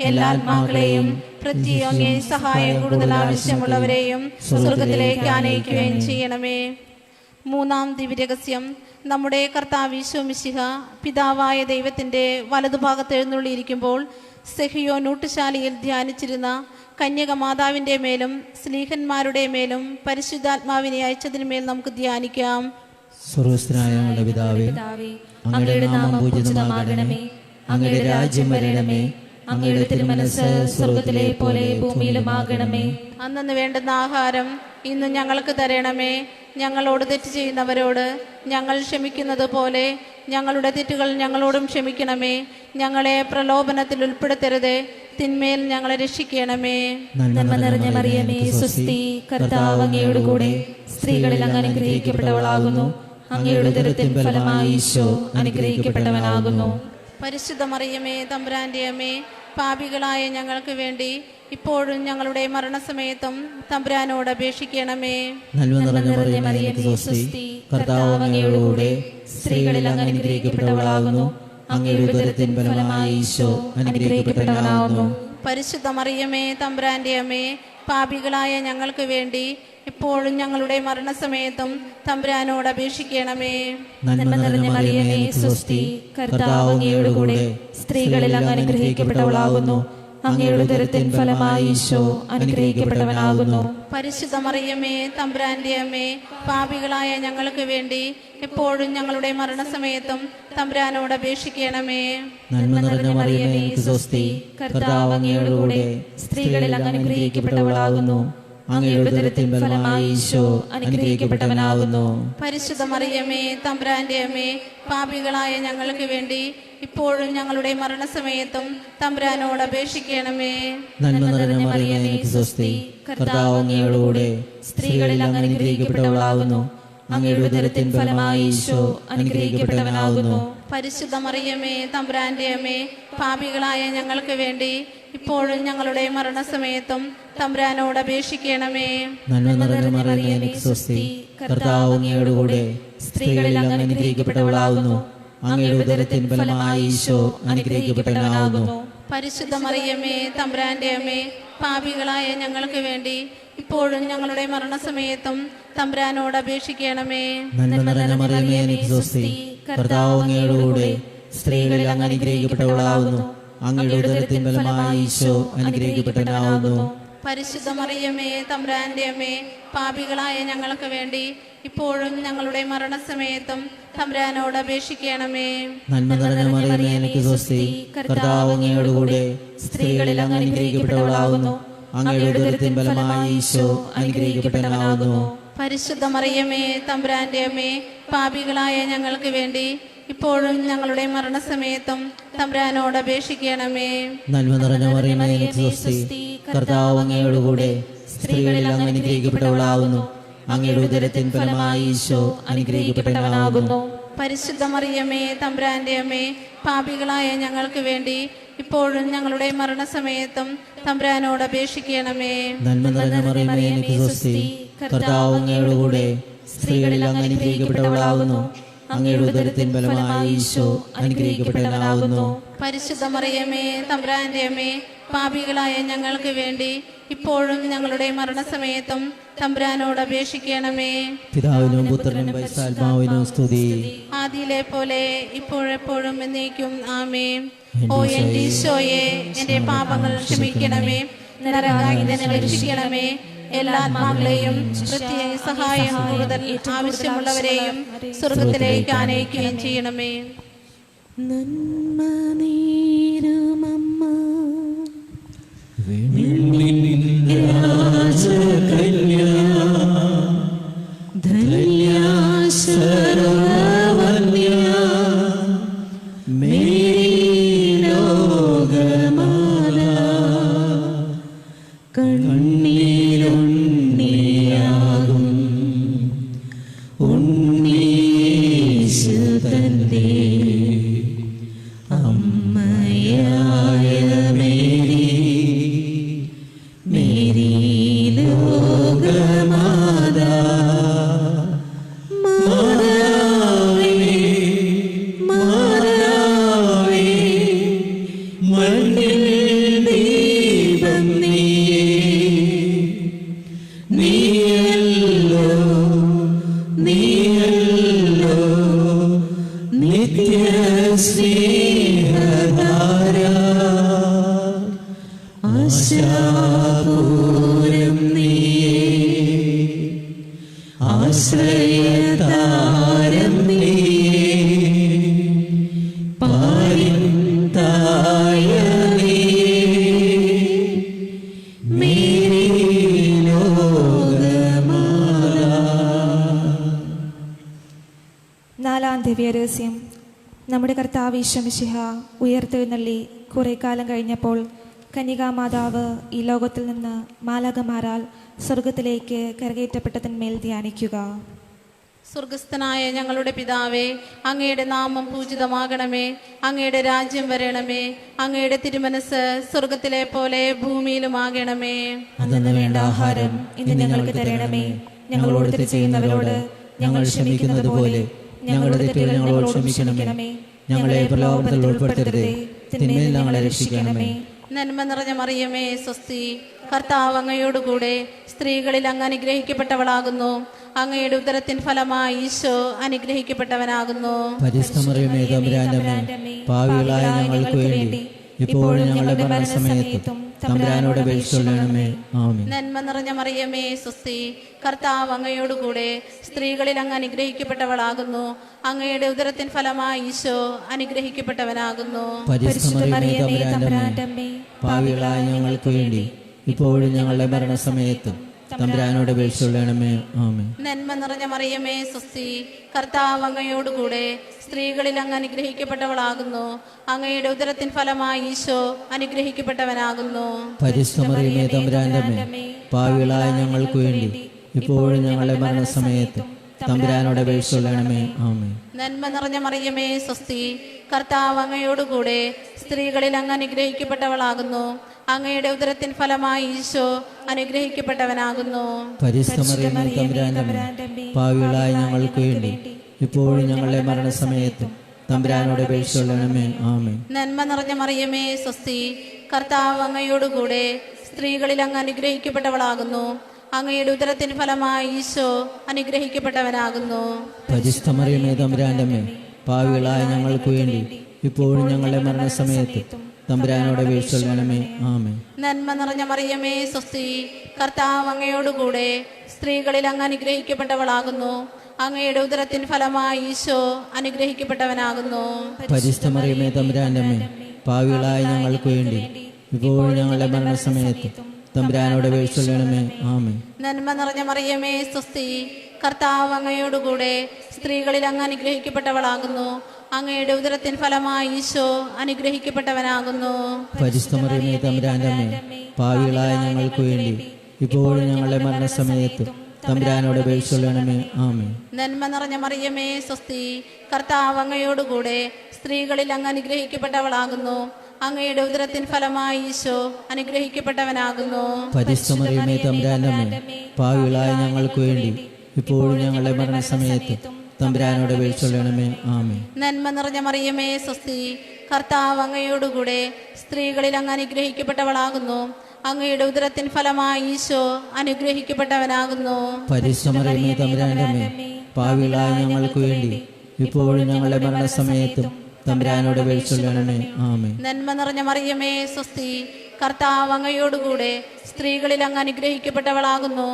Speaker 6: എല്ലാ ആത്മാക്കളെയും പ്രത്യേകം അങ്ങേ സഹായം കൂടുതൽ ആവശ്യമുള്ളവരെയും സ്വർഗത്തിലേക്ക് ആനയിക്കുകയും ചെയ്യണമേ. മൂന്നാം ദിവ്യരഹസ്യം. നമ്മുടെ കർത്താവ് ഈശോ മിശിഹ പിതാവായ ദൈവത്തിന്റെ വലതുഭാഗത്ത് എഴുന്നള്ളിയിരിക്കുമ്പോൾ സെഹിയോൻ ഊട്ടുശാലയിൽ ധ്യാനിച്ചിരുന്ന കന്യക മാതാവിന്റെ മേലും സ്ലീഹന്മാരുടെ മേലും പരിശുദ്ധാത്മാവിനെ അയച്ചതിന്മേൽ നമുക്ക് ധ്യാനിക്കാം.
Speaker 3: സർവ്വസ്ഥനായ ഞങ്ങളുടെ പിതാവേ, അങ്ങയുടെ നാമം പൂജിതമാകണമേ. അങ്ങയുടെ രാജ്യം വരണമേ. അങ്ങയുടെ തിരുമനസ്സ് സ്വർഗ്ഗത്തിലെ പോലെ ഭൂമിയിലുമാകണമേ.
Speaker 6: അന്നു വേണ്ടുന്ന ആഹാരം ഇന്ന് ഞങ്ങൾക്ക് തരണമേ. ഞങ്ങളോട് തെറ്റ് ചെയ്യുന്നവരോട് ഞങ്ങൾ ക്ഷമിക്കുന്നത് പോലെ ഞങ്ങളുടെ തെറ്റുകൾ ഞങ്ങളോടും ക്ഷമിക്കണമേ. ഞങ്ങളെ പ്രലോഭനത്തിൽ ഉൾപ്പെടുത്തരുത്, തിന്മേൽ ഞങ്ങളെ രക്ഷിക്കണമേ.
Speaker 2: നന്മ നിറഞ്ഞ മറിയമേ സ്വസ്തി, കർത്താവ് അങ്ങയോടുകൂടെ സ്ത്രീകളിൽ അങ്ങ് അനുഗ്രഹിക്കപ്പെട്ടവളാകുന്നു. അങ്ങയുടെ ഉദരത്തിൻ ഫലമായി ഈശോ അനുഗ്രഹിക്കപ്പെട്ടവനാകുന്നു.
Speaker 6: പരിശുദ്ധ മറിയമേ തമ്പുരാന്റെ അമ്മേ, പാപികളായ ഞങ്ങൾക്ക് വേണ്ടി ഇപ്പോഴും ഞങ്ങളുടെ മരണസമയത്തും തമ്പുരാനോട് അപേക്ഷിക്കണമേ.
Speaker 3: നന്മ നിറഞ്ഞ മറിയമേ സ്വസ്തി, കർത്താവ് അങ്ങയോടുകൂടെ സ്ത്രീകളിൽ അങ്ങ് അനുഗ്രഹിക്കപ്പെട്ടവളാകുന്നു. അങ്ങയുടെ ഉദരത്തിൻ ഫലമായി ഈശോ അനുഗ്രഹിക്കപ്പെട്ടവനാകുന്നു.
Speaker 6: പരിശുദ്ധ മറിയമേ തമ്പുരാന്റെ അമ്മേ, പാപികളായ ഞങ്ങൾക്ക് വേണ്ടി ഇപ്പോഴും ഞങ്ങളുടെ മരണസമയത്തും തമ്പുരാനോട് അപേക്ഷിക്കണമേ.
Speaker 2: നന്മ നിറഞ്ഞ മറിയമേ സ്വസ്തി, കർത്താവ് അങ്ങയോടുകൂടെ സ്ത്രീകളിൽ അങ്ങ് അനുഗ്രഹിക്കപ്പെട്ടവളാകുന്നു. അങ്ങയുടെ ഉദരത്തിൻ ഫലമായി ഈശോ അനുഗ്രഹിക്കപ്പെട്ടവനാകുന്നു.
Speaker 6: പരിശുദ്ധ മറിയമേ തമ്പുരാന്റെ അമ്മേ, പാപികളായ ഞങ്ങൾക്ക് വേണ്ടി എപ്പോഴും ഞങ്ങളുടെ മരണസമയത്തും തമ്പുരാനോട് അപേക്ഷിക്കണമേ.
Speaker 3: നന്മ നിറഞ്ഞ മറിയമേ സ്വസ്തി,
Speaker 2: കർത്താവ് അങ്ങയോടുകൂടെ സ്ത്രീകളിൽ അങ്ങ് അനുഗ്രഹിക്കപ്പെട്ടവളാകുന്നു. അങ്ങയുടെ ഉദരത്തിൻ ഫലമായി ഈശോ അനുഗ്രഹിക്കപ്പെട്ടവനാകുന്നു.
Speaker 6: പരിശുദ്ധ മറിയമേ തമ്പുരാന്റെ അമ്മേ, പാപികളായ ഞങ്ങൾക്ക് വേണ്ടി ഇപ്പോഴും ഞങ്ങളുടെ മരണസമയത്തും തമ്പുരാനോട് അപേക്ഷിക്കണമേ.
Speaker 3: നന്മ നിറഞ്ഞ മറിയമേ സ്വസ്തി, കർത്താവ് അങ്ങയോടുകൂടെ സ്ത്രീകളിൽ അങ്ങ് അനുഗ്രഹിക്കപ്പെട്ടവളാകുന്നു. അങ്ങയുടെ ഉദരത്തിൻ ഫലമായി ഈശോ അനുഗ്രഹിക്കപ്പെട്ടവനാകുന്നു.
Speaker 6: പരിശുദ്ധ മറിയമേ തമ്പുരാന്റെ അമ്മേ, പാപികളായ ഞങ്ങൾക്ക് വേണ്ടി ഇപ്പോഴും ഞങ്ങളുടെ മരണസമയത്തും തമ്പുരാനോട് അപേക്ഷിക്കണമേ.
Speaker 3: നന്മ നിറഞ്ഞ മറിയമേ സ്വസ്തി, കർത്താവ് അങ്ങയോടുകൂടെ സ്ത്രീകളിൽ അങ്ങ് അനുഗ്രഹിക്കപ്പെട്ടവളാകുന്നു. അങ്ങയുടെ ഉദരത്തിൻ ഫലമായി ഈശോ അനുഗ്രഹിക്കപ്പെട്ടവനാകുന്നു.
Speaker 6: പരിശുദ്ധ മറിയമേ തമ്പുരാന്റെ അമ്മേ, പാപികളായ ഞങ്ങൾക്ക് വേണ്ടി ഇപ്പോഴും ഞങ്ങളുടെ മരണസമയത്തും തമ്പുരാനോട് അപേക്ഷിക്കണമേ.
Speaker 3: നന്മ നിറഞ്ഞ മറിയമേ, നിനക്ക് സ്വസ്തി. കർത്താവ് അങ്ങയോടുകൂടെ സ്ത്രീകളിൽ അങ്ങ് അനുഗ്രഹിക്കപ്പെട്ടവളാവുന്നു. അങ്ങയുടെ ഉദരത്തിൻ ഫലമായി ഈശോ അനുഗ്രഹിക്കപ്പെട്ടവനാവുന്നു.
Speaker 6: പരിശുദ്ധ മറിയമേ, തമ്പുരാന്റെ അമ്മേ, പാപികളായ ഞങ്ങൾക്ക് വേണ്ടി ഇപ്പോഴും ഞങ്ങളുടെ മരണസമയത്തും തമ്പുരാനോട് അപേക്ഷിക്കണമേ.
Speaker 3: നന്മ നിറഞ്ഞ മറിയമേ, നിനക്ക് സ്വസ്തി. കർത്താവ് അങ്ങയോടുകൂടെ സ്ത്രീകളിൽ അങ്ങ് അനുഗ്രഹിക്കപ്പെട്ടവളാവുന്നു. അങ്ങയുടെ ഉദരത്തിൻ ഫലമായി ഈശോ അനുഗ്രഹിക്കപ്പെട്ടവനാവുന്നു.
Speaker 6: പരിശുദ്ധ മറിയമേ, തമ്പുരാന്റെ അമ്മേ, പാപികളായ ഞങ്ങൾക്ക് വേണ്ടി ഇപ്പോഴും ഞങ്ങളുടെ മരണസമയത്തും തമ്പുരാനോട് അപേക്ഷിക്കണമേ.
Speaker 3: നന്മ നിറഞ്ഞ മറിയമേ, നിനക്ക് സ്വസ്തി. കർത്താവ് അങ്ങയോടുകൂടെ സ്ത്രീകളിൽ അങ്ങ് അനുഗ്രഹിക്കപ്പെട്ടവളാവുന്നു. അങ്ങയുടെ ഉദരത്തിൻ ഫലമായി ഈശോ അനുഗ്രഹിക്കപ്പെട്ടവനാകുന്നു.
Speaker 6: പരിശുദ്ധ മറിയമേ, തമ്പുരാന്റെ അമ്മേ, പാപികളായ ഞങ്ങൾക്ക് വേണ്ടി ഇപ്പോഴും ഞങ്ങളുടെ മരണസമയത്തും തമ്പുരാനോട് അപേക്ഷിക്കണമേ.
Speaker 3: നന്മ നിറഞ്ഞ മറിയമേ, നിനക്ക് സ്വസ്തി. കർത്താവ് അങ്ങയോടുകൂടെ സ്ത്രീകളിൽ അങ്ങ് അനുഗ്രഹിക്കപ്പെട്ടവളാവുന്നു. അങ്ങയുടെ ഉദരത്തിൻ ഫലമായി ഈശോ അനുഗ്രഹിക്കപ്പെട്ടവനാകുന്നു.
Speaker 6: പരിശുദ്ധ മറിയമേ, തമ്പുരാന്റെ അമ്മേ, പാപികളായ ഞങ്ങൾക്ക് വേണ്ടി ഇപ്പോഴും ഞങ്ങളുടെ മരണസമയത്തും തമ്പുരാനോട് അപേക്ഷിക്കണമേ.
Speaker 3: പിതാവിനും പുത്രനും പരിശുദ്ധാത്മാവിനും സ്തുതി.
Speaker 6: ആദിയിലെ പോലെ ഇപ്പോഴെപ്പോഴും എന്നേക്കും ആമേൻ. ഓ എന്റെ ഈശോയെ, എന്റെ പാപങ്ങൾ ക്ഷമിക്കണമേ. നരകാഗ്നിയിൽ രക്ഷിക്കണമേ. എല്ലാ ആത്മാക്കളെയും പ്രത്യേക സഹായം കൂടുതൽ ആവശ്യമുള്ളവരെയും സ്വർഗത്തിലേക്ക് ആനയിക്കുകയും ചെയ്യണമേ.
Speaker 2: നന്മ നീരുമമ്മ ധന്യാശരവന്യ മേലോകമാല കണ്ണീരുണ്ണിയാകും ഉണ്ണീശു തന്റെ അമ്മയായ മേരി, മേരി ലോകമാതാ, മാതാവേ, മാതാവേ, മണ്ണിൽ ദീപം നീയേ, നീയല്ലോ, നീയല്ലോ നിത്യസ്നേഹധാര, ആശാപൂരം നീയേ, ആശ്രയതാരം നീയേ, പാരിൻ തായ നീയേ, മേരി ലോകമാല.
Speaker 5: നാലാം ദിവ്യരഹസ്യം. നമ്മുടെ കർത്താവ് ഈശോ മിശിഹ ഉയർത്തെഴുന്നള്ളി കുറെ കാലം കഴിഞ്ഞപ്പോൾ കന്യകാമാതാവ് ഈ ലോകത്തിൽ നിന്ന് മാലാഖമാരാൽ സ്വർഗത്തിലേക്ക് കരകയറ്റപ്പെട്ടതിന്മേൽ ധ്യാനിക്കുക.
Speaker 6: സ്വർഗസ്ഥനായ ഞങ്ങളുടെ പിതാവേ, അങ്ങയുടെ നാമം പൂജിതമാകണമേ. അങ്ങയുടെ രാജ്യം വരണമേ. അങ്ങയുടെ തിരുമനസ് സ്വർഗത്തിലെ പോലെ ഭൂമിയിലുമാകണമേ.
Speaker 3: അന്നു വേണ്ട ആഹാരം
Speaker 5: ഇന്ന് ഞങ്ങൾക്ക് തരണമേ. ഞങ്ങളോട് തെറ്റ് ചെയ്യുന്നവരോട് ഞങ്ങൾ ക്ഷമിക്കുന്നത് പോലെ ഞങ്ങളുടെ തെറ്റുകൾ ഞങ്ങളോട് ക്ഷമിക്കണമേ. ഞങ്ങളെ പ്രലോഭനത്തിൽ ഉൾപ്പെടുത്തരുതേ, തിന്മയിൽ ഞങ്ങളെ രക്ഷിക്കണമേ.
Speaker 6: നന്മ നിറഞ്ഞ മറിയമേ, സ്വസ്തി. കർത്താവ് അങ്ങയോടുകൂടെ സ്ത്രീകളിൽ അങ്ങ് അനുഗ്രഹിക്കപ്പെട്ടവളാകുന്നു. അങ്ങയുടെ ഉദരത്തിൻ ഫലമായി ഈശോ അനുഗ്രഹിക്കപ്പെട്ടവനാകുന്നു.
Speaker 3: പരിശുദ്ധ മറിയമേ, തമ്പുരാന്റെ അമ്മേ, പാപികളായ ഞങ്ങൾക്ക് വേണ്ടി ഇപ്പോഴും ഞങ്ങളുടെ മരണസമയത്തും തമ്പുരാനോട് അപേക്ഷിച്ചുകൊള്ളണമേ. ആമേൻ.
Speaker 6: നന്മ നിറഞ്ഞ മറിയമേ, സ്വസ്തി. കർത്താവ് അങ്ങയോടുകൂടെ സ്ത്രീകളിൽ അങ്ങ് അനുഗ്രഹിക്കപ്പെട്ടവളാകുന്നു. അങ്ങയുടെ ഉദരത്തിൻ ഫലമായി ഈശോ അനുഗ്രഹിക്കപ്പെട്ടവനാകുന്നു.
Speaker 3: പരിശുദ്ധ മറിയമേ, തമ്പുരാന്റെ അമ്മേ, പാപികളായ ഞങ്ങൾക്ക് വേണ്ടി ഇപ്പോഴും ഞങ്ങളുടെ മരണസമയത്തും തമ്പുരാനോട് അപേക്ഷിച്ചുകൊള്ളണമേ. ആമേൻ.
Speaker 6: നന്മ നിറഞ്ഞ മറിയമേ, സ്വസ്തി. കർത്താവ് അങ്ങയോടുകൂടെ സ്ത്രീകളിൽ അങ്ങ് അനുഗ്രഹിക്കപ്പെട്ടവളാകുന്നു. അങ്ങയുടെ ഉദരത്തിൻ ഫലമായി ഈശോ അനുഗ്രഹിക്കപ്പെട്ടവനാകുന്നു.
Speaker 3: പരിശുദ്ധ മറിയമേ, തമ്പുരാന്റെ അമ്മേ, പാപികളായ ഞങ്ങൾക്ക് വേണ്ടി ഇപ്പോഴും ഞങ്ങളുടെ മരണസമയത്തും തമ്പുരാനോട് അപേക്ഷിച്ചുകൊള്ളണമേ. ആമേൻ.
Speaker 6: നന്മ നിറഞ്ഞ മറിയമേ, സ്വസ്തി. കർത്താവ് അങ്ങയോടുകൂടെ സ്ത്രീകളിൽ അങ്ങ് അനുഗ്രഹിക്കപ്പെട്ടവളാകുന്നു. അങ്ങയുടെ ഉദരത്തിൻ ഫലമായി ഈശോ അനുഗ്രഹിക്കപ്പെട്ടവനാകുന്നു.
Speaker 3: പരിശുദ്ധ മറിയമേ, തമ്പുരാന്റെ അമ്മേ, പാപികളായ ഞങ്ങൾക്ക് വേണ്ടി ഇപ്പോഴും ഞങ്ങളുടെ മരണസമയത്തും തമ്പുരാനോട് അപേക്ഷിച്ചുകൊള്ളണമേ. ആമേൻ.
Speaker 6: നന്മ നിറഞ്ഞ മറിയമേ, സ്വസ്തി. കർത്താവ് അങ്ങയോടുകൂടെ സ്ത്രീകളിൽ അങ്ങ് അനുഗ്രഹിക്കപ്പെട്ടവളാകുന്നു. അങ്ങയുടെ ഉദരത്തിൻ ഫലമായി ഈശോ അനുഗ്രഹിക്കപ്പെട്ടവനാകുന്നു.
Speaker 3: പരിശുദ്ധ മറിയമേ തമ്പുരാന്റെ അമ്മേ, പാപികളായ ഞങ്ങൾക്ക് വേണ്ടി ഇപ്പോഴും ഞങ്ങളുടെ മരണസമയത്ത് തമ്പുരാനോട് അപേക്ഷിക്കണമേ. ആമേൻ.
Speaker 6: നന്മ നിറഞ്ഞ മറിയമേ സ്വസ്തി, കർത്താവ് അങ്ങയോടുകൂടെ സ്ത്രീകളിൽ അങ്ങ് അനുഗ്രഹിക്കപ്പെട്ടവളാകുന്നു. അങ്ങയുടെ ഉദരത്തിൻ ഫലമായി ഈശോ അനുഗ്രഹിക്കപ്പെട്ടവനാകുന്നു.
Speaker 3: പരിശുദ്ധ മറിയമേ തമ്പുരാന്റെ അമ്മേ, പാപികളായ ഞങ്ങൾക്ക് വേണ്ടി ഇപ്പോഴും ഞങ്ങളുടെ മരണസമയത്ത് തമ്പുരാനോട് അപേക്ഷിക്കണമേ. ആമേൻ.
Speaker 6: നന്മ നിറഞ്ഞ മറിയമേ സ്വസ്തി, കർത്താവ് അങ്ങയോടുകൂടെ സ്ത്രീകളിൽ അങ്ങ് അനുഗ്രഹിക്കപ്പെട്ടവളാകുന്നു. അങ്ങയുടെ ഉദരത്തിൻ ഫലമായി ഈശോ അനുഗ്രഹിക്കപ്പെട്ടവനാകുന്നു.
Speaker 3: പരിശുദ്ധ മറിയമേ തമ്പുരാന്റെ അമ്മേ, പാപികളായ ഞങ്ങൾക്ക് വേണ്ടി ഇപ്പോഴും ഞങ്ങളുടെ മരണസമയത്ത് തമ്പുരാനോട് അപേക്ഷിക്കണമേ. ആമേൻ.
Speaker 6: നന്മ നിറഞ്ഞ മറിയമേ സ്വസ്തി, കർത്താവ് അങ്ങയോടുകൂടെ സ്ത്രീകളിൽ അങ്ങ് അനുഗ്രഹിക്കപ്പെട്ടവളാകുന്നു. അങ്ങയുടെ ഉദരത്തിൻ ഫലമായി ഈശോ അനുഗ്രഹിക്കപ്പെട്ടവനാകുന്നു.
Speaker 3: പരിശുദ്ധ മറിയമേ തമ്പുരാന്റെ അമ്മേ, പാപികളായ ഞങ്ങൾക്ക് വേണ്ടി ഇപ്പോഴും ഞങ്ങളുടെ മരണസമയത്ത് തമ്പുരാനോട് അപേക്ഷിക്കണമേ. ആമേൻ.
Speaker 6: നന്മ നിറഞ്ഞ മറിയമേ സ്വസ്തി, കർത്താവ് അങ്ങയോടുകൂടെ സ്ത്രീകളിൽ അങ്ങ് അനുഗ്രഹിക്കപ്പെട്ടവളാകുന്നു. അങ്ങയുടെ ഉദരത്തിൻ ഫലമായി ഈശോ അനുഗ്രഹിക്കപ്പെട്ടവനാകുന്നു.
Speaker 3: പരിശുദ്ധ മറിയമേ തമ്പുരാന്റെ അമ്മേ, പാപികളായ ഞങ്ങൾക്ക് വേണ്ടി ഇപ്പോഴും ഞങ്ങളുടെ മരണസമയത്തും തമ്പുരാനോട് അപേക്ഷിക്കണമേ. ആമേൻ.
Speaker 6: നന്മ നിറഞ്ഞ മറിയമേ സ്വസ്തി, കർത്താവ് അങ്ങയോടുകൂടെ സ്ത്രീകളിൽ അങ്ങ് അനുഗ്രഹിക്കപ്പെട്ടവളാകുന്നു.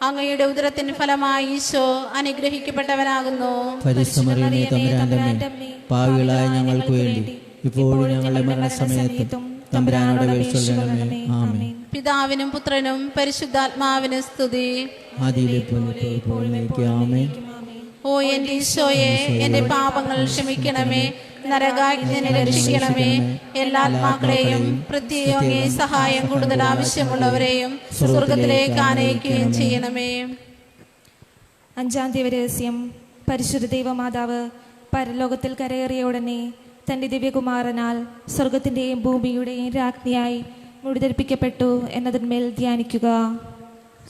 Speaker 6: അങ്ങയുടെ ഉദരത്തിൻ ഫലമായി ഈശോ അനുഗ്രഹിക്കപ്പെട്ടവനാകുന്നു.
Speaker 3: പരിശുദ്ധ മറിയമേ തമ്പുരാന്റെ അമ്മേ, പാപികളായ ഞങ്ങൾക്ക് വേണ്ടി ഇപ്പോഴും ഞങ്ങളുടെ മരണസമയത്തും തമ്പുരാനോട് അപേക്ഷിക്കണമേ. ആമേൻ.
Speaker 6: പിതാവിനും പുത്രനും പരിശുദ്ധാത്മാവിനും സ്തുതി.
Speaker 3: ആദിയിലെ പോലെ ഇപ്പോഴും ആമേൻ.
Speaker 6: ഓ എന്റെ ഈശോയെ, എന്റെ പാപങ്ങൾ ക്ഷമിക്കണമേ, നരകാഗ്നിനെ രക്ഷിക്കണമേ, എല്ലാ ആത്മാക്കളെയും പ്രത്യേകം അങ്ങേ സഹായം കൂടുതൽ ആവശ്യമുള്ളവരെയും സ്വർഗത്തിലേക്ക് ആനയിക്കുകയും ചെയ്യണമേ.
Speaker 5: അഞ്ചാം ദിവരഹസ്യം. പരിശുദ്ധ ദൈവമാതാവ് പരലോകത്തിൽ കരയേറിയ ഉടനെ തന്റെ ദിവ്യകുമാരനാൽ സ്വർഗത്തിന്റെയും ഭൂമിയുടെയും രാജ്ഞിയായി മുടിധരിപ്പിക്കപ്പെട്ടു എന്നതിന്മേൽ ധ്യാനിക്കുക.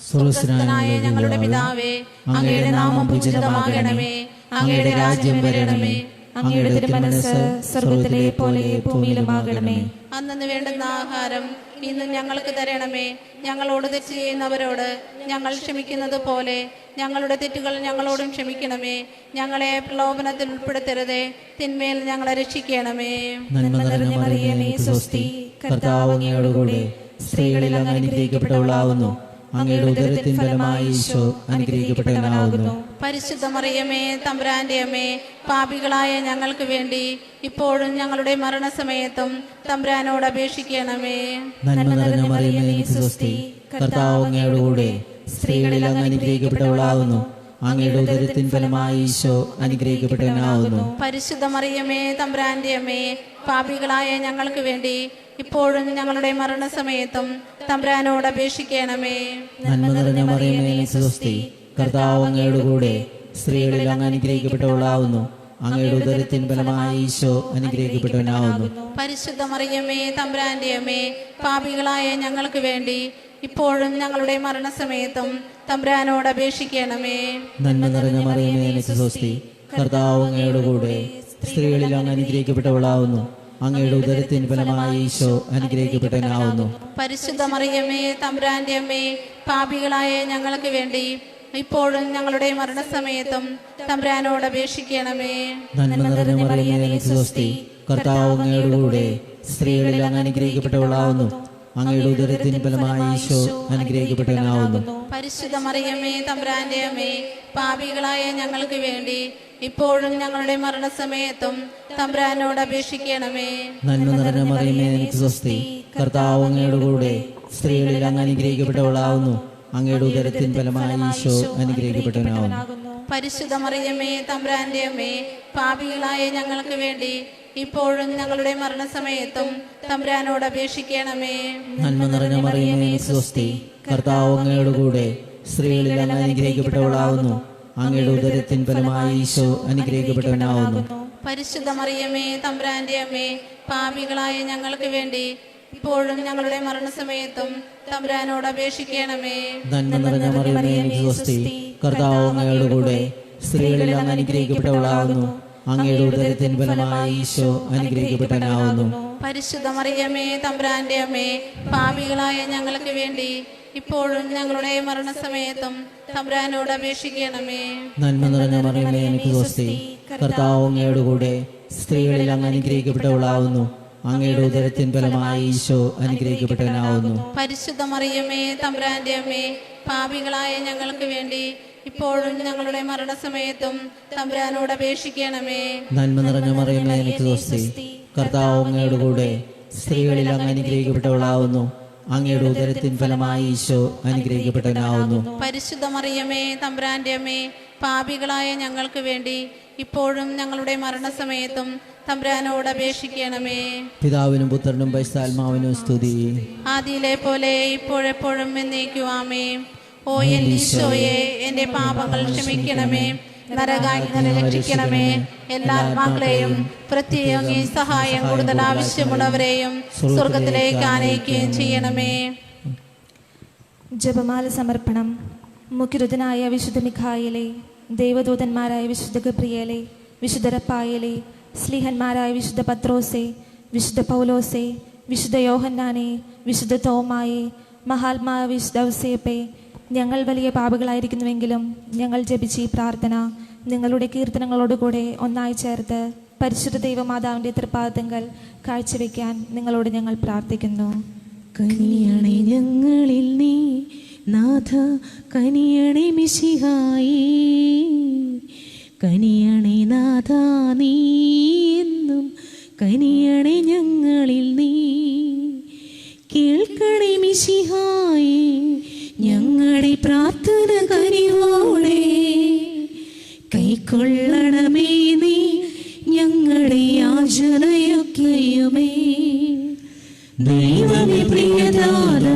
Speaker 6: സ്വർഗ്ഗസ്ഥനായ ഞങ്ങളുടെ പിതാവേ, അങ്ങയുടെ നാമം പൂജിതമാകണമേ, അങ്ങയുടെ രാജ്യം വരണമേ,
Speaker 5: അങ്ങയുടെ തിരുമനസ്സ് സ്വർഗത്തിലെ പോലെ ഭൂമിയിലുമാകണമേ.
Speaker 6: അന്നു വേണ്ടുന്ന ആഹാരം ഇന്ന് ഞങ്ങൾക്ക് തരണമേ. ഞങ്ങളോട് തെറ്റ് ചെയ്യുന്നവരോട് ഞങ്ങൾ ക്ഷമിക്കുന്നത് പോലെ ഞങ്ങളുടെ തെറ്റുകൾ ഞങ്ങളോടും ക്ഷമിക്കണമേ. ഞങ്ങളെ പ്രലോഭനത്തിൽ ഉൾപ്പെടുത്തരുതേ, തിന്മയിൽ ഞങ്ങളെ രക്ഷിക്കണമേ.
Speaker 3: നന്മ നിറഞ്ഞ മറിയമേ സ്വസ്തി, കർത്താവ് അങ്ങയോടുകൂടെ സ്ത്രീകളിൽ അങ്ങ് അനുഗ്രഹിക്കപ്പെട്ടവളാവുന്നു. അങ്ങയുടെ ഉദരത്തിൻ ഫലമായി ഈശോ അനുഗ്രഹിക്കപ്പെട്ടവനാവുന്നു.
Speaker 6: പരിശുദ്ധ മറിയമേ തമ്പുരാന്റെ അമ്മേ, പാപികളായ ഞങ്ങൾക്ക് വേണ്ടി ഇപ്പോഴും ഞങ്ങളുടെ മരണസമയത്തും തമ്പുരാനോട് അപേക്ഷിക്കണമേ.
Speaker 3: നന്മ നിറഞ്ഞ മറിയമേ സ്വസ്തി, കർത്താവ് അങ്ങയോടുകൂടെ സ്ത്രീകളിൽ അങ്ങ് അനുഗ്രഹിക്കപ്പെട്ടവളാവുന്നു. അങ്ങയുടെ ഉദരത്തിൻ ഫലമായി ഈശോ അനുഗ്രഹിക്കപ്പെട്ടവനാവുന്നു.
Speaker 6: പരിശുദ്ധ മറിയമേ തമ്പുരാന്റെ അമ്മേ, പാപികളായ ഞങ്ങൾക്ക് വേണ്ടി ഇപ്പോഴും ഞങ്ങളുടെ മരണസമയത്തും തമ്പുരാനോട് അപേക്ഷിക്കണമേ.
Speaker 3: നന്മ നിറഞ്ഞ മറിയമേ സ്വസ്തി, കർത്താവ് അങ്ങയോടുകൂടെ സ്ത്രീകളിൽ അങ്ങ് അനുഗ്രഹിക്കപ്പെട്ടവളാവുന്നു. അങ്ങയുടെ ഉദരത്തിൻ ഫലമായി ഈശോ അനുഗ്രഹിക്കപ്പെട്ടവനാവുന്നു.
Speaker 6: പരിശുദ്ധ മറിയമേ തമ്പുരാന്റെ അമ്മേ, പാപികളായ ഞങ്ങൾക്ക് വേണ്ടി ഇപ്പോഴും ഞങ്ങളുടെ മരണസമയത്തും തമ്പുരാനോട് അപേക്ഷിക്കണമേ.
Speaker 3: നന്മ നിറഞ്ഞ മറിയമേ സ്വസ്തി, കർത്താവ് അങ്ങയോടുകൂടെ സ്ത്രീകളിൽ അങ്ങ് അനുഗ്രഹിക്കപ്പെട്ടവളാവുന്നു. അങ്ങയുടെ ഉദരത്തിൻ ഫലമായി ഈശോ അനുഗ്രഹിക്കപ്പെട്ടവനാവുന്നു.
Speaker 6: പരിശുദ്ധ മറിയമേ തമ്പുരാന്റെ അമ്മേ, പാപികളായ ഞങ്ങൾക്ക് വേണ്ടി ഇപ്പോഴും ഞങ്ങളുടെ മരണസമയത്തും തമ്പുരാനോട് അപേക്ഷിക്കണമേ.
Speaker 3: നന്മ നിറഞ്ഞ മറിയമേ സ്വസ്തി, കർത്താവ് അങ്ങയോടുകൂടെ സ്ത്രീകളിൽ അങ്ങ് അനുഗ്രഹിക്കപ്പെട്ടവളാവുന്നു. അങ്ങയുടെ ഉദരത്തിൻ ഫലമായി ഈശോ അനുഗ്രഹിക്കപ്പെട്ടവനാവുന്നു.
Speaker 6: പരിശുദ്ധ മറിയമേ തമ്പുരാന്റെ അമ്മേ, പാപികളായ ഞങ്ങൾക്ക് വേണ്ടി ഇപ്പോഴും ഞങ്ങളുടെ മരണസമയത്തും തമ്പുരാനോട് അപേക്ഷിക്കണമേ.
Speaker 3: നന്മ നിറഞ്ഞ മറിയമേ സ്വസ്തി, കർത്താവ് അങ്ങയോടുകൂടെ സ്ത്രീകളിൽ അങ്ങ് അനുഗ്രഹിക്കപ്പെട്ടവളാവുന്നു. അങ്ങയുടെ ഉദരത്തിൻ ഫലമായി ഈശോ അനുഗ്രഹിക്കപ്പെട്ടവനാവുന്നു.
Speaker 6: പരിശുദ്ധ മറിയമേ തമ്പുരാന്റെ അമ്മേ, പാപികളായ ഞങ്ങൾക്ക് വേണ്ടി ഇപ്പോഴും ഞങ്ങളുടെ മരണസമയത്തും തമ്പുരാനോട് അപേക്ഷിക്കണമേ.
Speaker 3: നന്മ നിറഞ്ഞ മറിയമേ സ്വസ്തി, കർത്താവ് അങ്ങയോടുകൂടെ സ്ത്രീകളിൽ അങ്ങ് അനുഗ്രഹിക്കപ്പെട്ടവളാവുന്നു. അങ്ങയുടെ ഉദരത്തിൻ ഫലമായി ഈശോ അനുഗ്രഹിക്കപ്പെട്ടവനാവുന്നു.
Speaker 6: പരിശുദ്ധ മറിയമേ തമ്പുരാന്റെ അമ്മേ, പാപികളായ ഞങ്ങൾക്ക് വേണ്ടി ഇപ്പോഴും ഞങ്ങളുടെ മരണസമയത്തും തമ്പുരാനോട് അപേക്ഷിക്കണമേ.
Speaker 3: നന്മ നിറഞ്ഞ മറിയമേ സ്വസ്തി, കർത്താവ് അങ്ങയോടുകൂടെ സ്ത്രീകളിൽ അങ്ങ് അനുഗ്രഹിക്കപ്പെട്ടവളാവുന്നു. അങ്ങയുടെ ഉദരത്തിൻ ഫലമായി ഈശോ അനുഗ്രഹിക്കപ്പെട്ടവനാവുന്നു.
Speaker 6: പരിശുദ്ധ മറിയമേ തമ്പുരാന്റെ അമ്മേ, പാപികളായ ഞങ്ങൾക്ക് വേണ്ടി ഇപ്പോഴും ഞങ്ങളുടെ മരണസമയത്തും തമ്പുരാനോട് അപേക്ഷിക്കണമേ.
Speaker 3: നന്മ നിറഞ്ഞ മറിയമേ, എനിക്ക് സ്വസ്തി. കർത്താവ് അങ്ങയുടെ കൂടെ, സ്ത്രീകളിൽ അങ്ങ് അനുഗ്രഹിക്കപ്പെട്ടവളാവുന്നു. അങ്ങയുടെ ഉദരത്തിൻ ഫലമായി ഈശോ അനുഗ്രഹിക്കപ്പെട്ടവനാവുന്നു.
Speaker 6: പരിശുദ്ധ മറിയമേ, തമ്പുരാന്റെ അമ്മേ, പാപികളായ ഞങ്ങൾക്ക് വേണ്ടി ഇപ്പോഴും ഞങ്ങളുടെ മരണസമയത്തും തമ്പുരാനോട് അപേക്ഷിക്കണമേ.
Speaker 3: നന്മ നിറഞ്ഞ മറിയമേ, എനിക്ക് സ്വസ്തി. കർത്താവ് അങ്ങയുടെ കൂടെ, സ്ത്രീകളിൽ അങ്ങ് അനുഗ്രഹിക്കപ്പെട്ടവളാവുന്നു. അങ്ങയുടെ ഉദരത്തിൻ ഫലമായി ഈശോ അനുഗ്രഹിക്കപ്പെട്ടവനാവുന്നു.
Speaker 6: പരിശുദ്ധ മറിയമേ, തമ്പുരാന്റെ അമ്മേ, പാപികളായ ഞങ്ങൾക്ക് വേണ്ടി ഇപ്പോഴും ഞങ്ങളുടെ മരണസമയത്തും തമ്പുരാനോട് അപേക്ഷിക്കണമേ.
Speaker 3: പിതാവിനും പുത്രനും പരിശുദ്ധാത്മാവിനും സ്തുതി.
Speaker 6: ആദിയിലെ പോലെ ഇപ്പോഴെപ്പോഴും എന്നേക്കും ആമേൻ. ഓ എൻ ഈശോയെ, എന്റെ പാപങ്ങൾ ക്ഷമിക്കണമേ, നരകാഗ്നി രക്ഷിക്കണമേ. എല്ലാ ആത്മാക്കളെയും, പ്രത്യേകം ഈ സഹായം കൂടുതൽ ആവശ്യമുള്ളവരെയും സ്വർഗത്തിലേക്ക് ആനയിക്കുകയും ചെയ്യണമേ.
Speaker 5: ജപമാല സമർപ്പണം. മുഖ്യരുതനായ വിശുദ്ധ മിഖായേലേ, ദേവദൂതന്മാരായ വിശുദ്ധ ഗബ്രിയേലേ, വിശുദ്ധ റഫായേലേ, സ്ലീഹന്മാരായ വിശുദ്ധ പത്രോസേ, വിശുദ്ധ പൗലോസേ, വിശുദ്ധ യോഹന്നാനെ, വിശുദ്ധ തോമായെ, മഹാത്മാ വിശുദ്ധ ഔസേപ്പേ, ഞങ്ങൾ വലിയ പാപികളായിരിക്കുന്നുവെങ്കിലും ഞങ്ങൾ ജപിച്ച ഈ പ്രാർത്ഥന നിങ്ങളുടെ കീർത്തനങ്ങളോടുകൂടെ ഒന്നായി ചേർത്ത് പരിശുദ്ധ ദൈവമാതാവിൻ്റെ തൃപ്പാദങ്ങൾ കാഴ്ചവെക്കാൻ നിങ്ങളോട് ഞങ്ങൾ പ്രാർത്ഥിക്കുന്നു.
Speaker 2: കനിയണേ ഞങ്ങളിൽ നീ നാഥ, കനിയണേ മിശിഹായി, കനിയണേ നാഥ നീ എന്നും, കനിയണേ ഞങ്ങളിൽ നീ. കേൾക്കണേ മിശിഹായി ഞങ്ങളുടെ പ്രാർത്ഥന കനിവോടെ, കൈക്കൊള്ളണമേ നീ ഞങ്ങളുടെ യാചനയൊക്കെയുമേ. ദൈവമേ പ്രിയദാത,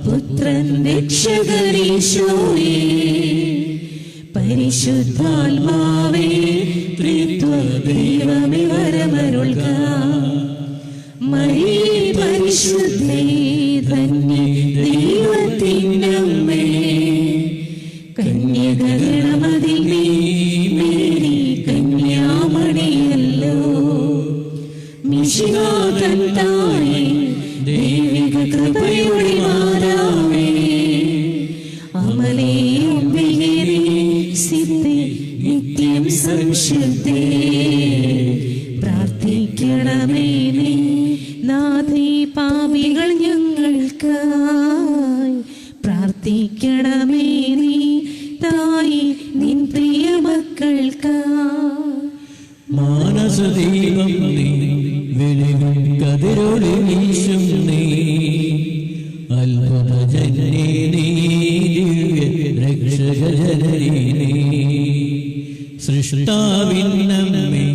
Speaker 2: പുത്രൻ രക്ഷകരീശോയേ, പരിശുദ്ധാത്മാവേ ത്രിത്വ ദൈവമേ വരമരുൾക. മരിയേ പരിശുദ്ധേ, ധന്യേ ദൈവത്തിനമ്മേ, കന്യകഗണമതിൽ നീ മേരി കന്യാമണിയല്ലോ. മിശിഹാ തൻ തായേ, ദൈവിക കൃപയുടെ മാതാവേ, അമലേ അംബികേ സിദ്ധേ, നിത്യം സംശുദ്ധേ, പ്രാർത്ഥിക്കണമേ നീ നാഥേ. പാപികൾ ഞങ്ങൾക്കായി പ്രാർത്ഥിക്കണമേ നീ തായി, നിൻ പ്രിയ മക്കൾക്കായി.
Speaker 7: മാനസദീപം നീ, വെളിവിൻ കതിരൊളി വീശും നീ, അത്ഭുതജനനീ നീ, ദിവ്യ രക്ഷകജനനീ നീ. സൃഷ്ടാവിന്നമ്മേ,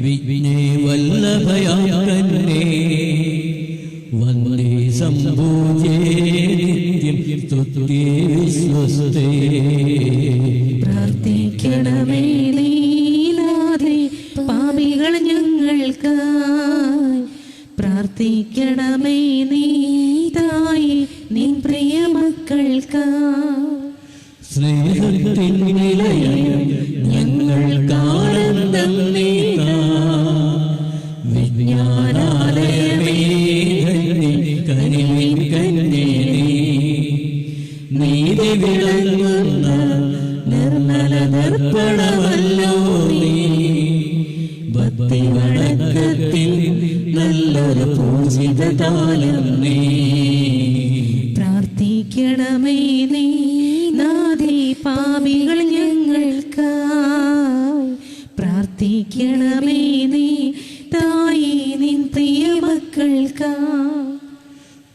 Speaker 7: വിഘ്നേ വല്ലഭയാകന്നേ, വന്ദേ സംഭൂജേ നിത്യം സ്തുത്യേ വിശ്വസ്തേ.
Speaker 2: പ്രാർത്ഥിക്കണമേ നീ നാഥേ, പാപികൾ ഞങ്ങൾക്കായി പ്രാർത്ഥിക്കണമേ നീ തായി, നിൻ പ്രിയ മക്കൾക്കായി.
Speaker 7: സ്നേഹത്തിൻ നിലയം ഞങ്ങൾക്കാനന്ദം നീ, വിജ്ഞാനാലയമേ കനിവിൻ കന്യേ നീ. നീതി വിളങ്ങുന്ന നിർമ്മല ദർപ്പണമല്ലോ നീ, ഭക്തി വണക്കത്തിൽ നല്ലൊരു പൂജിത താലം നീ.
Speaker 2: പ്രാർത്ഥിക്കണമേ നീ നാഥേ, പാപികൾ ഞങ്ങൾക്കായി പ്രാർത്ഥിക്കണമേ നീ തായി, നിൻ പ്രിയ മക്കൾക്കായി.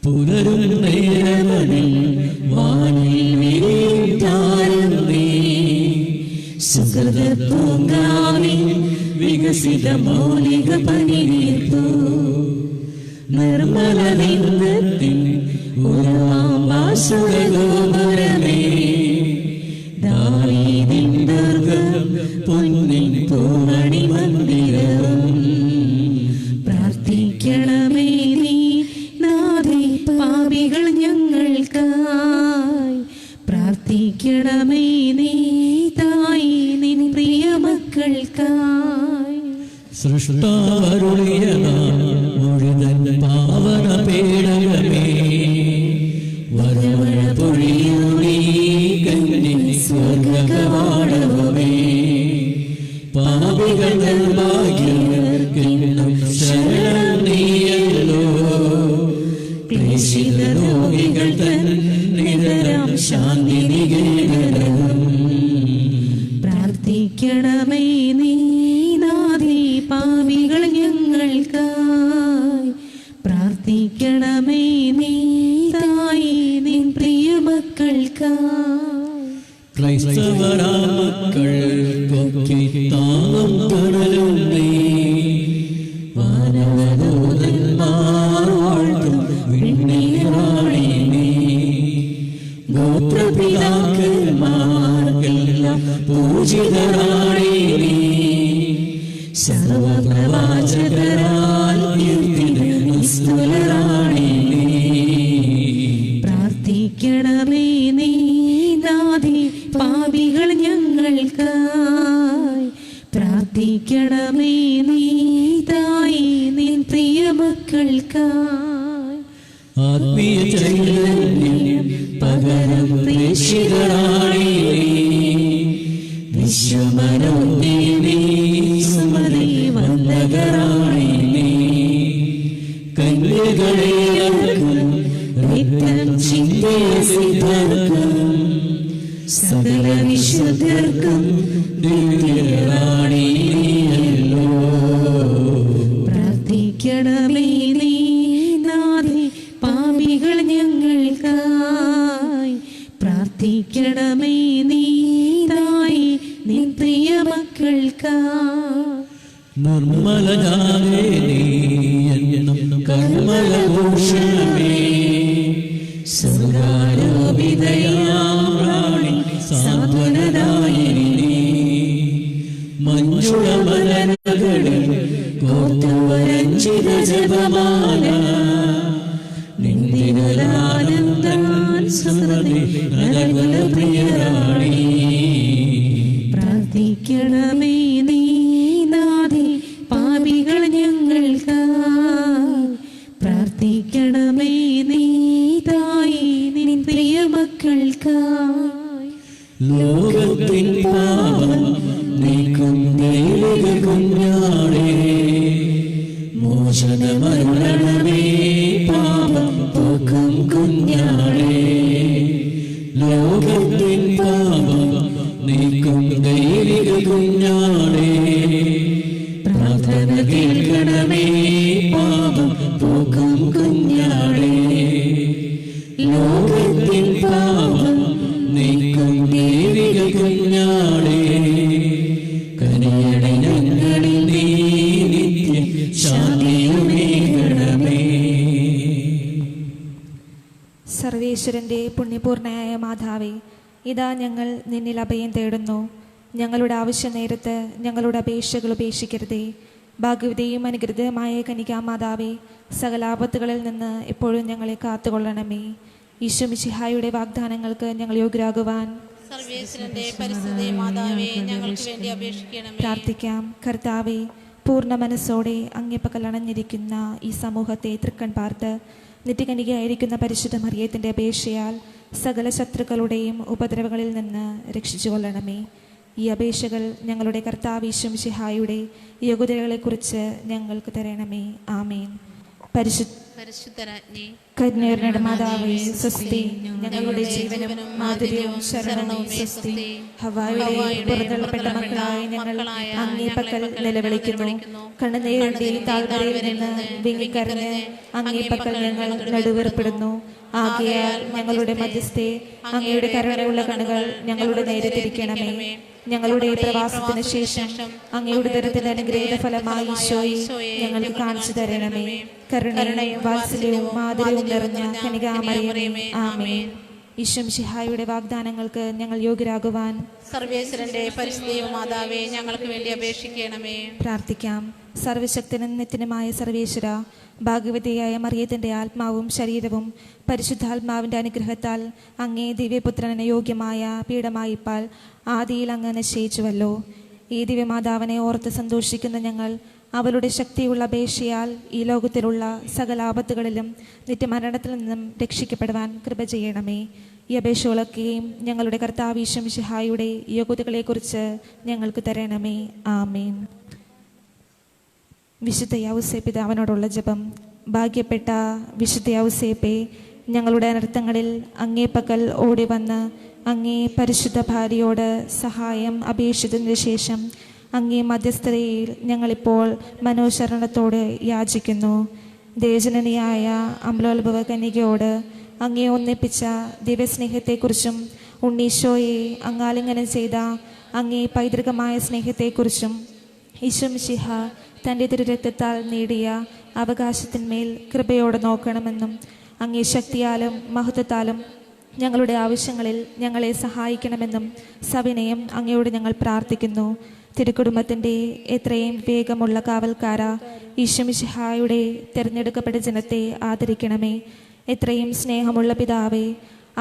Speaker 7: പുലരും നേരമതിൽ വാനിൽ വിരിയും താരം നീ, സുഹൃത പൂങ്കാവിൽ വികസിത മൗലിക പനിനീർപ്പൂ. നിർമ്മല നിന്നത്തിൽ ഉറവാം വാസുരഗോപുരമേ, ദാവീദിൻ ദുർഗം പൊന്നിൻ പൂവണി മന്ദിരവും.
Speaker 2: പ്രാർത്ഥിക്കണമേ നീ നാഥേ, പാപികൾ ഞങ്ങൾക്കായി പ്രാർത്ഥിക്കണമേ നീ തായി, നിൻ പ്രിയ മക്കൾക്കായി.
Speaker 7: സൃഷ്ടാവരുളിയ മുഴുവൻ പാവന പേടകമേ, വരവഴ ക്ലേശിത രോഗികൾ തൻ നിരന്തരം ശാന്തി നികേതനവും.
Speaker 2: പ്രാർത്ഥിക്കണമേ നീ നാഥേ പാപികൾ ഞങ്ങൾക്കായി. പ്രാർത്ഥിക്കണമേ നീ തായി നിൻ പ്രിയ മക്കൾക്കായി.
Speaker 7: ക്രൈസ്തവരാ മക്കൾക്കൊക്കെ താങ്ങും തണലും നീ. വാനവദൂതന്മാർ വാഴ്ത്തും വിണ്ണീറാണി നീ. ഗോത്രപിതാക്കന്മാർക്കെല്ലാം പൂജിതരാണി നീ. സർവപ്രവാചകരാൽ കീർത്തിത നിസ്തുലരാണി നീ.
Speaker 2: പ്രാർത്ഥിക്കണമേ നീ നാഥേ പാപികൾ ഞങ്ങൾക്കായി. പ്രാർത്ഥിക്കണമേ നീ തായി നിൻ പ്രിയ മക്കൾക്കായി.
Speaker 7: ആത്മീയ ചൈതന്യം പകരം പ്രേക്ഷിതരാണി നീ. വിശ്വമനോന്ദിനി സുമതി വന്ദകരാണി നീ. കന്യകളേക്കും രക്തം ചിന്തിയ സിദ്ധർക്കും സകല വിശുദ്ധർക്കും ദിവ്യറാണി നീയല്ലോ.
Speaker 2: പ്രാർത്ഥിക്കണമേ നീ നാഥേ പാപികൾ ഞങ്ങൾക്കായി. പ്രാർത്ഥിക്കണമേ നീ തായി നിൻ പ്രിയ മക്കൾക്കായി.
Speaker 7: നിർമ്മലനാമേ നീ എന്നും കർമ്മലഭൂഷണമേ. സ്വർഗാരോപിതയാണി സാന്ത്വനദായിനി നീ. മഞ്ജുളമലകളിൽ കോർത്തുവരഞ്ചിത ജപമാല. നിന്ദിനാനന്ദാൻ സ്മൃതി നരകുല പ്രിയരാണി.
Speaker 2: പ്രാർത്ഥിക്കണമേ നീ നാഥേ പാപികൾ ഞങ്ങൾക്കായി. പ്രാർത്ഥിക്കണമേ നീ തായി നിൻ പ്രിയ മക്കൾക്കായി.
Speaker 7: ലോകത്തിൻ പാപം നീക്കും ദൈവിക കുഞ്ഞാടേ. മോചനമരുളണമേ പാപം പോക്കും കുഞ്ഞാടേ. ലോകത്തിൻ പാപം നീക്കും ദൈവിക കുഞ്ഞാടേ. പ്രാർത്ഥന കേൾക്കണമേ പാപം പോക്കും കുഞ്ഞാടേ. ലോകത്തിൻ പാപം നീക്കും ദൈവിക കുഞ്ഞാടേ. കനിയണി ഞങ്ങളിൽ നീ നിത്യ ശാന്തിയുമേകണമേ.
Speaker 5: സർവേശ്വരൻ്റെ പുണ്യപൂർണയായ മാതാവേ, ഇതാ ഞങ്ങൾ നിന്നിൽ അഭയം തേടുന്നു. ഞങ്ങളുടെ ആവശ്യ നേരത്ത് ഞങ്ങളുടെ അപേക്ഷകൾ ഉപേക്ഷിക്കരുതേ. ഭാഗ്യവതിയും അനുഗ്രഹീതമായ കനികാമാതാവേ, സകല ആപത്തുകളിൽ നിന്ന് എപ്പോഴും ഞങ്ങളെ കാത്തുകൊള്ളണമേ. ഈശോ മിശിഹായുടെ വാഗ്ദാനങ്ങൾക്ക് ഞങ്ങൾ യോഗ്യരാകുവാൻ
Speaker 6: സർവേശ്വരന്റെ പരിശുദ്ധ മാതാവേ, ഞങ്ങൾക്ക് വേണ്ടി അപേക്ഷിക്കണമേ.
Speaker 5: പ്രാർത്ഥിക്കാം. കർത്താവേ, പൂർണ്ണ മനസ്സോടെ അങ്ങേപ്പക്കൽ അണഞ്ഞിരിക്കുന്ന ഈ സമൂഹത്തെ തൃക്കൺ പാർത്ത് നിത്യകനികയായിരിക്കുന്ന പരിശുദ്ധ മറിയത്തിൻ്റെ അപേക്ഷയാൽ സകല ശത്രുക്കളുടെയും ഉപദ്രവങ്ങളിൽ നിന്ന് രക്ഷിച്ചു കൊള്ളണമേ. ഈ അപേക്ഷകൾ ഞങ്ങളുടെ കർത്താവ് ഈശോ മിശിഹായുടെ യോഗ്യതകളെക്കുറിച്ച് ഞങ്ങൾക്ക് തരണമേ. ആമേൻ.
Speaker 6: പരിശുദ്ധരാജ്ഞി,
Speaker 5: കന്യകരുടെ മാതാവേ, സ്വസ്തി. ഞങ്ങളുടെ ജീവനും മാധുര്യവും ശരണവും സ്വസ്തി. ഹവ്വായുടെ പുറന്തള്ളപ്പെട്ട മക്കളായ ഞങ്ങൾ അങ്ങേ പക്കൽ നിലവിളിക്കുന്നു. കണ്ണുനീരിന്റെ താഴ്വരയിൽ നിന്ന് വിങ്ങിക്കരഞ്ഞ് അങ്ങേ പക്കൽ ഞങ്ങൾ നടുവേർപ്പെടുന്നു. ആകയാൽ ഞങ്ങളുടെ മധ്യസ്ഥെ അങ്ങയുടെ കരുണയുള്ള കണ്ണുകൾ ഞങ്ങളുടെ നേരെ തിരിക്കണമേ. ഞങ്ങളുടെ പ്രവാസത്തിന് ശേഷം അങ്ങയുടെ ദരത്തിന്റെ അനുഗ്രഹീത ഫലമായി ഈശോയെ ഞങ്ങൾക്ക് കാണിച്ചു തരണമേ. കരുണയും വാത്സല്യവും മാധുര്യവും നിറഞ്ഞ കനികാമറിയമേ, ആമേൻ. ഈശോ മിശിഹായുടെ വാഗ്ദാനങ്ങൾക്ക് ഞങ്ങൾ യോഗ്യരാകുവാൻ
Speaker 6: സർവേശ്വരന്റെ പരിശുദ്ധ മാതാവേ, ഞങ്ങൾക്ക് വേണ്ടി അപേക്ഷിക്കണമേ.
Speaker 5: പ്രാർത്ഥിക്കാം. സർവശക്തനും നിത്യനുമായ സർവേശ്വര, ഭാഗ്യവതിയായ മറിയത്തിന്റെ ആത്മാവും ശരീരവും പരിശുദ്ധാത്മാവിന്റെ അനുഗ്രഹത്താൽ അങ്ങേ ദിവ്യപുത്രന് യോഗ്യമായ പീഠമായിപ്പാൽ ആദിയിൽ അങ്ങ് നിശ്ചയിച്ചുവല്ലോ. ഈ ദിവ്യമാതാവിനെ ഓർത്ത് സന്തോഷിക്കുന്ന ഞങ്ങൾ അവളുടെ ശക്തിയുള്ള അപേക്ഷയാൽ ഈ ലോകത്തിലുള്ള സകല ആപത്തുകളിലും നിത്യമരണത്തിൽ നിന്നും രക്ഷിക്കപ്പെടുവാൻ കൃപ ചെയ്യണമേ. ഈ അപേക്ഷകളൊക്കെയും ഞങ്ങളുടെ കർത്താവ് ഈശോ മിശിഹായുടെ യോഗ്യതകളെക്കുറിച്ച് ഞങ്ങൾക്ക് തരണമേ. ആമേൻ. വിശുദ്ധ യൗസേ പിതാവിനോടുള്ള ജപം. ഭാഗ്യപ്പെട്ട വിശുദ്ധ ഔസേപ്പേ, ഞങ്ങളുടെ അനർത്ഥങ്ങളിൽ അങ്ങേ പക്കൽ ഓടി വന്ന് അങ്ങേ പരിശുദ്ധ ഭാര്യയോട് സഹായം അപേക്ഷിച്ചതിന് ശേഷം അങ്ങേ മധ്യസ്ഥതയിൽ ഞങ്ങളിപ്പോൾ മനോശരണത്തോടെ യാചിക്കുന്നു. ദേവജനനിയായ അമലോത്ഭവ കന്യകയോട് അങ്ങേ ഒന്നിപ്പിച്ച ദിവ്യസ്നേഹത്തെക്കുറിച്ചും ഉണ്ണീശോയെ അങ്ങാലിംഗനം ചെയ്ത അങ്ങേ പൈതൃകമായ സ്നേഹത്തെക്കുറിച്ചും ഈശോമിശിഹ തൻ്റെ തിരുരക്തത്താൽ നേടിയ അവകാശത്തിന്മേൽ കൃപയോടെ നോക്കണമെന്നും അങ്ങേ ശക്തിയാലും മഹത്വത്താലും ഞങ്ങളുടെ ആവശ്യങ്ങളിൽ ഞങ്ങളെ സഹായിക്കണമെന്നും സവിനയം അങ്ങയോട് ഞങ്ങൾ പ്രാർത്ഥിക്കുന്നു. തിരുക്കുടുംബത്തിൻ്റെ എത്രയും വേഗമുള്ള കാവൽക്കാര ഈശോമിശിഹായുടെ തിരഞ്ഞെടുക്കപ്പെട്ട ജനത്തെ ആദരിക്കണമേ. എത്രയും സ്നേഹമുള്ള പിതാവേ,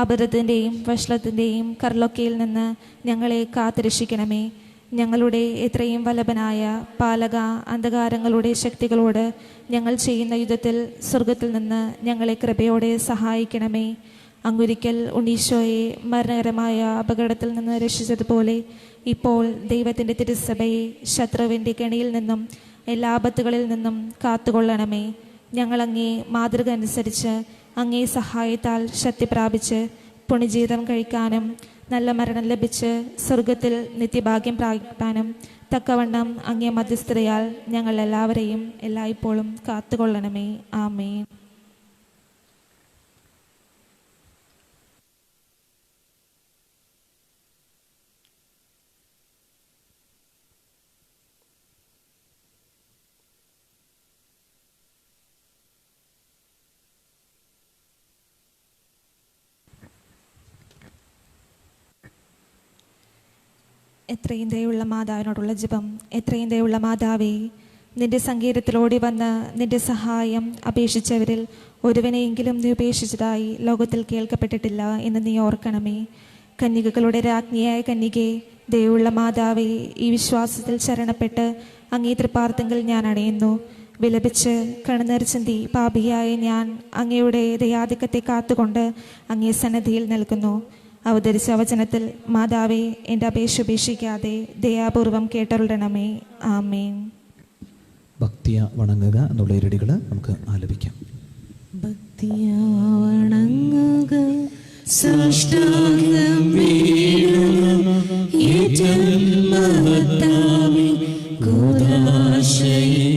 Speaker 5: അബദ്ധത്തിൻ്റെയും വഷളത്തിൻ്റെയും കർലൊക്കയിൽ നിന്ന് ഞങ്ങളെ കാത്തുരക്ഷിക്കണമേ. ഞങ്ങളുടെ എത്രയും വല്ലഭനായ പാലക അന്ധകാരങ്ങളുടെ ശക്തികളോട് ഞങ്ങൾ ചെയ്യുന്ന യുദ്ധത്തിൽ സ്വർഗത്തിൽ നിന്ന് ഞങ്ങളെ കൃപയോടെ സഹായിക്കണമേ. അങ്ങൊരിക്കൽ ഉണ്ണീശോയെ മരണകരമായ അപകടത്തിൽ നിന്ന് രക്ഷിച്ചതുപോലെ ഇപ്പോൾ ദൈവത്തിൻ്റെ തിരുസഭയെ ശത്രുവിൻ്റെ കെണിയിൽ നിന്നും എല്ലാ ആപത്തുകളിൽ നിന്നും കാത്തുകൊള്ളണമേ. ഞങ്ങൾ അങ്ങേ മാതൃക അനുസരിച്ച് അങ്ങേ സഹായത്താൽ ശക്തി പ്രാപിച്ച് പുണ്യജീവിതം കഴിക്കാനും നല്ല മരണം ലഭിച്ച് സ്വർഗത്തിൽ നിത്യഭാഗ്യം പ്രാപിക്കാനും തക്കവണ്ണം അങ്ങേ മധ്യസ്ഥതയാൽ ഞങ്ങൾ എല്ലാവരെയും എല്ലായ്പ്പോഴും കാത്തുകൊള്ളണമേ. ആമേൻ. എത്രയും ദയുള്ള മാതാവിനോടുള്ള ജപം. എത്രയും ദയുള്ള മാതാവേ, നിന്റെ സങ്കേതത്തിലോടി വന്ന് നിന്റെ സഹായം അപേക്ഷിച്ചവരിൽ ഒരുവനെയെങ്കിലും നീ ഉപേക്ഷിച്ചതായി ലോകത്തിൽ കേൾക്കപ്പെട്ടിട്ടില്ല എന്ന് നീ ഓർക്കണമേ. കന്യകകളുടെ രാജ്ഞിയായ കന്യകേ, ദയുള്ള മാതാവേ, ഈ വിശ്വാസത്തിൽ ശരണപ്പെട്ട് അങ്ങേ തൃപ്പാർത്തങ്കിൽ ഞാൻ അണയുന്നു. വിലപിച്ച് കണ്ണുനീർ ചിന്തി പാപിയായ ഞാൻ അങ്ങയുടെ ദയാധിക്യത്തെ കാത്തുകൊണ്ട് അങ്ങേ സന്നദ്ധിയിൽ നിൽക്കുന്നു. അവതരിച്ച വചനത്തിൽ മാതാവേ, എൻ്റെ അപേക്ഷ ഉപേക്ഷിക്കാതെ ദയാപൂർവം കേട്ടരുളണമേ. ആമേൻ.
Speaker 1: ഭക്തിയ വണങ്ങുക എന്നുള്ള ഇരടികൾ നമുക്ക് ആലപിക്കാം.
Speaker 2: ഭക്തിയ വണങ്ങുക സാഷ്ടാംഗം വീഴുക ഏറ്റവും മഹത്താമി ഗോദാശയേ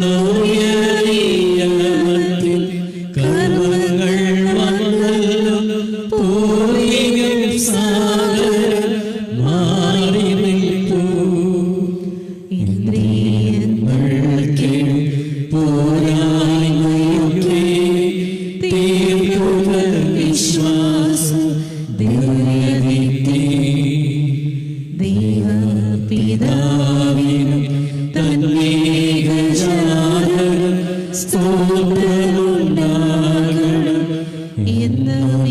Speaker 2: നവ്യറിയാമത്തിൽ കർമ്മങ്ങൾ വന്നല്ലോ പൂരികം സാഗരം മാറി നിൽപ്പൂ ഇന്ദ്രിയങ്ങൾക്ക് പോരായ്മയൊക്കെ തീർക്കുക വിശ്വാസ ദിവ്യദീപ്തി ദൈവപിതാവിനും തന്മേഘജാതകം സ്തോത്രമുണ്ടാകണം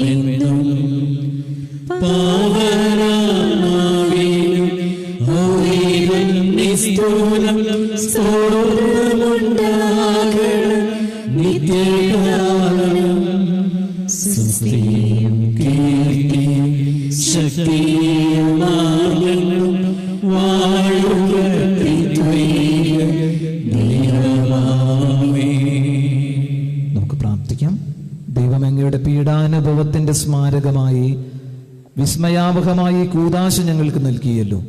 Speaker 2: എന്നും പാവനാവിനും ഹോരിവൻ നിസ്തൂലം സ്തോത്രമുണ്ടാകണം നിത്യകാലം സ്തുതിയും കീർത്തിയും ശക്തിയും മാർഗങ്ങളും വാഴുക ത്രിത്വൈക ദൈവമാമേ.
Speaker 1: നമുക്ക് പ്രാർത്ഥിക്കാം. ദൈവം അങ്ങയുടെ പീഡാനുഭവത്തിന്റെ സ്മാരകമായി വിസ്മയാവഹമായി കൂദാശ ഞങ്ങൾക്ക് നൽകിയല്ലോ.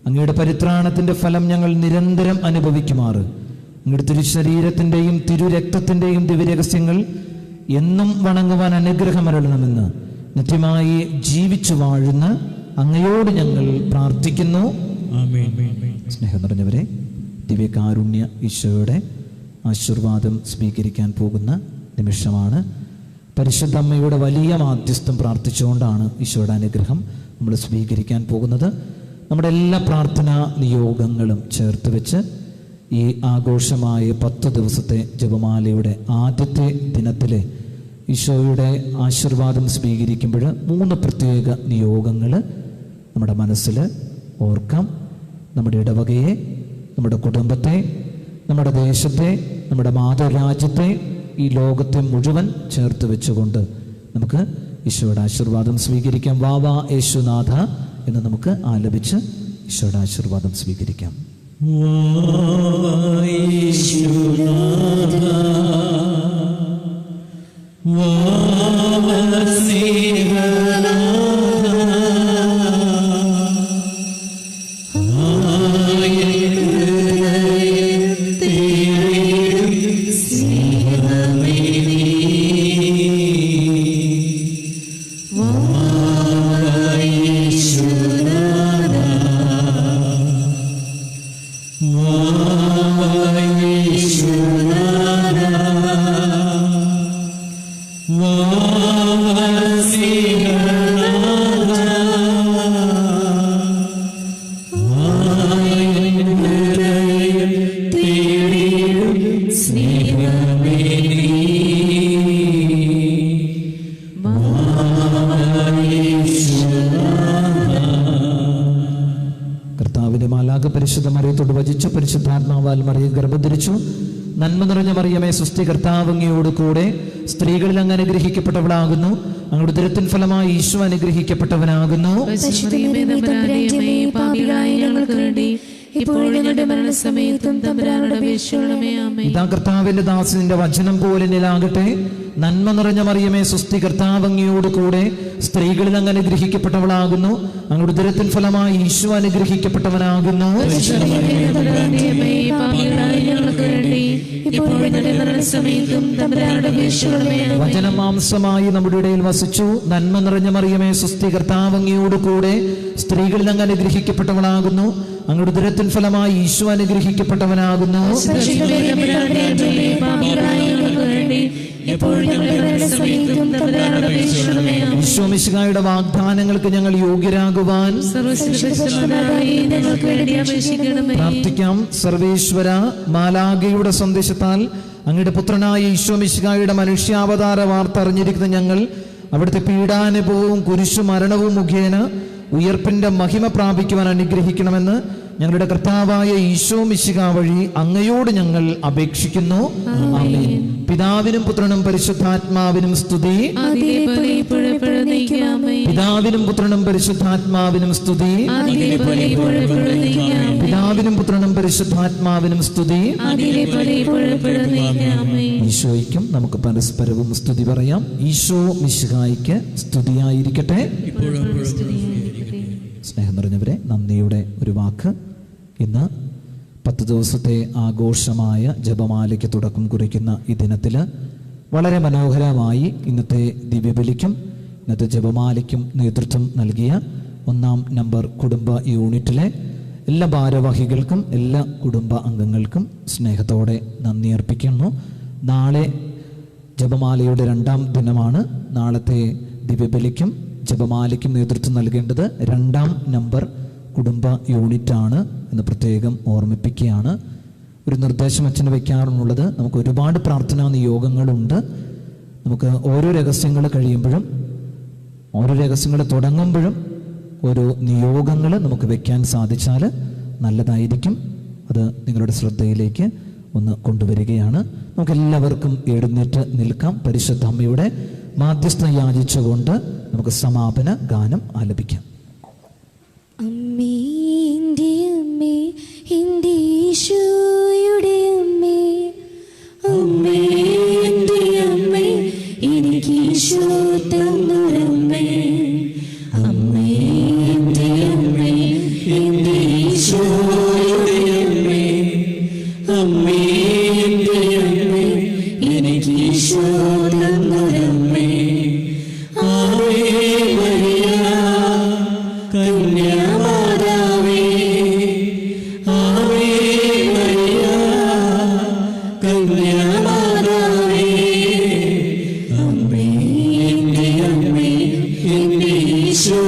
Speaker 1: അങ്ങയുടെ പരിത്രാണത്തിന്റെ ഫലം ഞങ്ങൾ നിരന്തരം അനുഭവിക്കുമാറ് അങ്ങയുടെ തിരുശരീരത്തിന്റെയും തിരുരക്തത്തിന്റെയും ദിവ്യരഹസ്യങ്ങൾ എന്നും വണങ്ങുവാൻ അനുഗ്രഹമരളണമെന്ന് നിത്യമായി ജീവിച്ചു വാഴുന്ന അങ്ങയോട് ഞങ്ങൾ പ്രാർത്ഥിക്കുന്നു. സ്നേഹം നിറഞ്ഞവരെ, ദിവ്യകാരുണ്യ ഈശോയുടെ ആശീർവാദം സ്വീകരിക്കാൻ പോകുന്ന നിമിഷമാണ്. പരിശുദ്ധ അമ്മയുടെ വലിയ മാധ്യസ്ഥം പ്രാർത്ഥിച്ചുകൊണ്ടാണ് ഈശോയുടെ അനുഗ്രഹം നമ്മൾ സ്വീകരിക്കാൻ പോകുന്നത്. നമ്മുടെ എല്ലാ പ്രാർത്ഥനാ നിയോഗങ്ങളും ചേർത്ത് വെച്ച് ഈ ആഘോഷമായ 10 ദിവസത്തെ ജപമാലയുടെ ആദ്യത്തെ ദിനത്തിലെ ഈശോയുടെ ആശീർവാദം സ്വീകരിക്കുമ്പോൾ 3 പ്രത്യേക നിയോഗങ്ങൾ നമ്മുടെ മനസ്സിൽ ഓർക്കാം. നമ്മുടെ ഇടവകയെ, നമ്മുടെ കുടുംബത്തെ, നമ്മുടെ ദേശത്തെ, നമ്മുടെ മാതൃരാജ്യത്തെ, ഈ ലോകത്തെ മുഴുവൻ ചേർത്ത് വെച്ചുകൊണ്ട് നമുക്ക് ഈശോയുടെ ആശീർവാദം സ്വീകരിക്കാം. വാവാ യേശുനാഥ എന്ന് നമുക്ക് ആലപിച്ച് ഈശോയുടെ ആശീർവാദം സ്വീകരിക്കാം. പരിശുദ്ധ മറിയത്തോട് വചിച്ചു. പരിശുദ്ധാത്മാവാൽ മറിയ ഗർഭധരിച്ചു. നന്മ നിറഞ്ഞ മറിയമേ, സ്വസ്തി, കർത്താവ് അങ്ങയോട് കൂടെ സ്ത്രീകളിൽ അങ്ങ് അനുഗ്രഹിക്കപ്പെട്ടവളാകുന്നു. അങ്ങയുടെ ഉദരത്തിൻ ഫലമായി ഈശോ അനുഗ്രഹിക്കപ്പെട്ടവനാകുന്നു. ഇതാ കർത്താവിന്റെ ദാസന്റെ വചനം പോലെ നിലാകട്ടെ. നന്മ നിറഞ്ഞ മറിയമേ, സ്വസ്തി, കർത്താവ് അങ്ങയോട് കൂടെ സ്ത്രീകളിൽ അങ്ങ് അനുഗ്രഹിക്കപ്പെട്ടവളാകുന്നു. അങ്ങയുടെ ഉദരത്തിൻ ഫലമായി ഈശോ അനുഗ്രഹിക്കപ്പെട്ടവനാകുന്നു. വചനം മാംസമായി നമ്മുടെ ഇടയിൽ വസിച്ചു. നന്മ നിറഞ്ഞ മറിയമേ, സ്വസ്തി, കർത്താവ് അങ്ങയോട് കൂടെ സ്ത്രീകളിൽ അങ്ങ് അനുഗ്രഹിക്കപ്പെട്ടവളാകുന്നു. അങ്ങയുടെ ഉദരത്തിൻ ഫലമായി ഈശോ അനുഗ്രഹിക്കപ്പെട്ടവനാകുന്നു. ഈശോ മിശിഹായുടെ വാഗ്ദാനങ്ങൾക്ക് ഞങ്ങൾ യോഗ്യരാകുവാൻ പ്രാർത്ഥിക്കാം. സർവേശ്വര, മാലാഖയുടെ സന്ദേശത്താൽ അങ്ങയുടെ പുത്രനായ ഈശോ മിശിഹായുടെ മനുഷ്യാവതാര വാർത്ത അറിഞ്ഞിരിക്കുന്ന ഞങ്ങൾ അവിടുത്തെ പീഡാനുഭവവും കുരിശു മരണവും മുഖേന ഉയർപ്പിന്റെ മഹിമ പ്രാപിക്കുവാൻ അനുഗ്രഹിക്കണമെന്ന് ഞങ്ങളുടെ കർത്താവായ ഈശോ മിശിഹാ വഴി അങ്ങയോട് ഞങ്ങൾ അപേക്ഷിക്കുന്നു. ആമേൻ. പിതാവിനും പുത്രനും പരിശുദ്ധാത്മാവിനും സ്തുതി. പിതാവിനും പുത്രനും പരിശുദ്ധാത്മാവിനും സ്തുതി. പിതാവിനും പുത്രനും പരിശുദ്ധാത്മാവിനും സ്തുതി. ഈശോയ്ക്കും നമുക്ക് പരസ്പരവും സ്തുതി പറയാം. ഈശോ മിശിഹായ്ക്ക് സ്തുതിയായിരിക്കട്ടെ. സ്നേഹം നിറഞ്ഞവരെ, നന്ദിയുടെ ഒരു വാക്ക്. ഇന്ന് 10 ദിവസത്തെ ആഘോഷമായ ജപമാലയ്ക്ക് തുടക്കം കുറിക്കുന്ന ഈ ദിനത്തിൽ വളരെ മനോഹരമായി ഇന്നത്തെ ദിവ്യബലിക്കും ഇന്നത്തെ ജപമാലയ്ക്കും നേതൃത്വം നൽകിയ 1-ാം നമ്പർ കുടുംബ യൂണിറ്റിലെ എല്ലാ ഭാരവാഹികൾക്കും എല്ലാ കുടുംബ അംഗങ്ങൾക്കും സ്നേഹത്തോടെ നന്ദി അർപ്പിക്കുന്നു. നാളെ ജപമാലയുടെ 2-ാം ദിനമാണ്. നാളത്തെ ദിവ്യബലിക്കും ജപമാലയ്ക്കും നേതൃത്വം നൽകേണ്ടത് 2-ാം നമ്പർ കുടുംബ യൂണിറ്റാണ് എന്ന് പ്രത്യേകം ഓർമ്മിപ്പിക്കുകയാണ്. ഒരു നിർദ്ദേശം അച്ഛന് വയ്ക്കാറുള്ളത്, നമുക്ക് ഒരുപാട് പ്രാർത്ഥനാ നിയോഗങ്ങളുണ്ട്. നമുക്ക് ഓരോ രഹസ്യങ്ങൾ കഴിയുമ്പോഴും ഓരോ രഹസ്യങ്ങൾ തുടങ്ങുമ്പോഴും ഓരോ നിയോഗങ്ങൾ നമുക്ക് വയ്ക്കാൻ സാധിച്ചാൽ നല്ലതായിരിക്കും. അത് നിങ്ങളുടെ ശ്രദ്ധയിലേക്ക് ഒന്ന് കൊണ്ടുവരികയാണ്. നമുക്കെല്ലാവർക്കും എഴുന്നേറ്റ് നിൽക്കാം. പരിശുദ്ധ അമ്മയുടെ മാധ്യസ്ഥ യാചിച്ചുകൊണ്ട് നമുക്ക് സമാപന ഗാനം ആലപിക്കാം.
Speaker 2: അമ്മേ, എൻ്റെ അമ്മേ, എൻ്റെ ഈശോയുടെ അമ്മേ, അമ്മേ, എൻ്റെ അമ്മേ, എനിക്ക് ഈശോ തന്നൊരമ്മേ, അമ്മേ, എൻ്റെ അമ്മേ, എൻ്റെ ഈശോയുടെ അമ്മേ, അമ്മേ, എൻ്റെ അമ്മേ, എനിക്ക് ഈശോ തന്നൊരമ്മേ, ആവേ മരിയ കന്യാമാതാവേ, ആവേ മരിയ കന്യാമാതാവേ, അമ്മേ, എൻ്റെ അമ്മേ, എൻ്റെ ഈശോ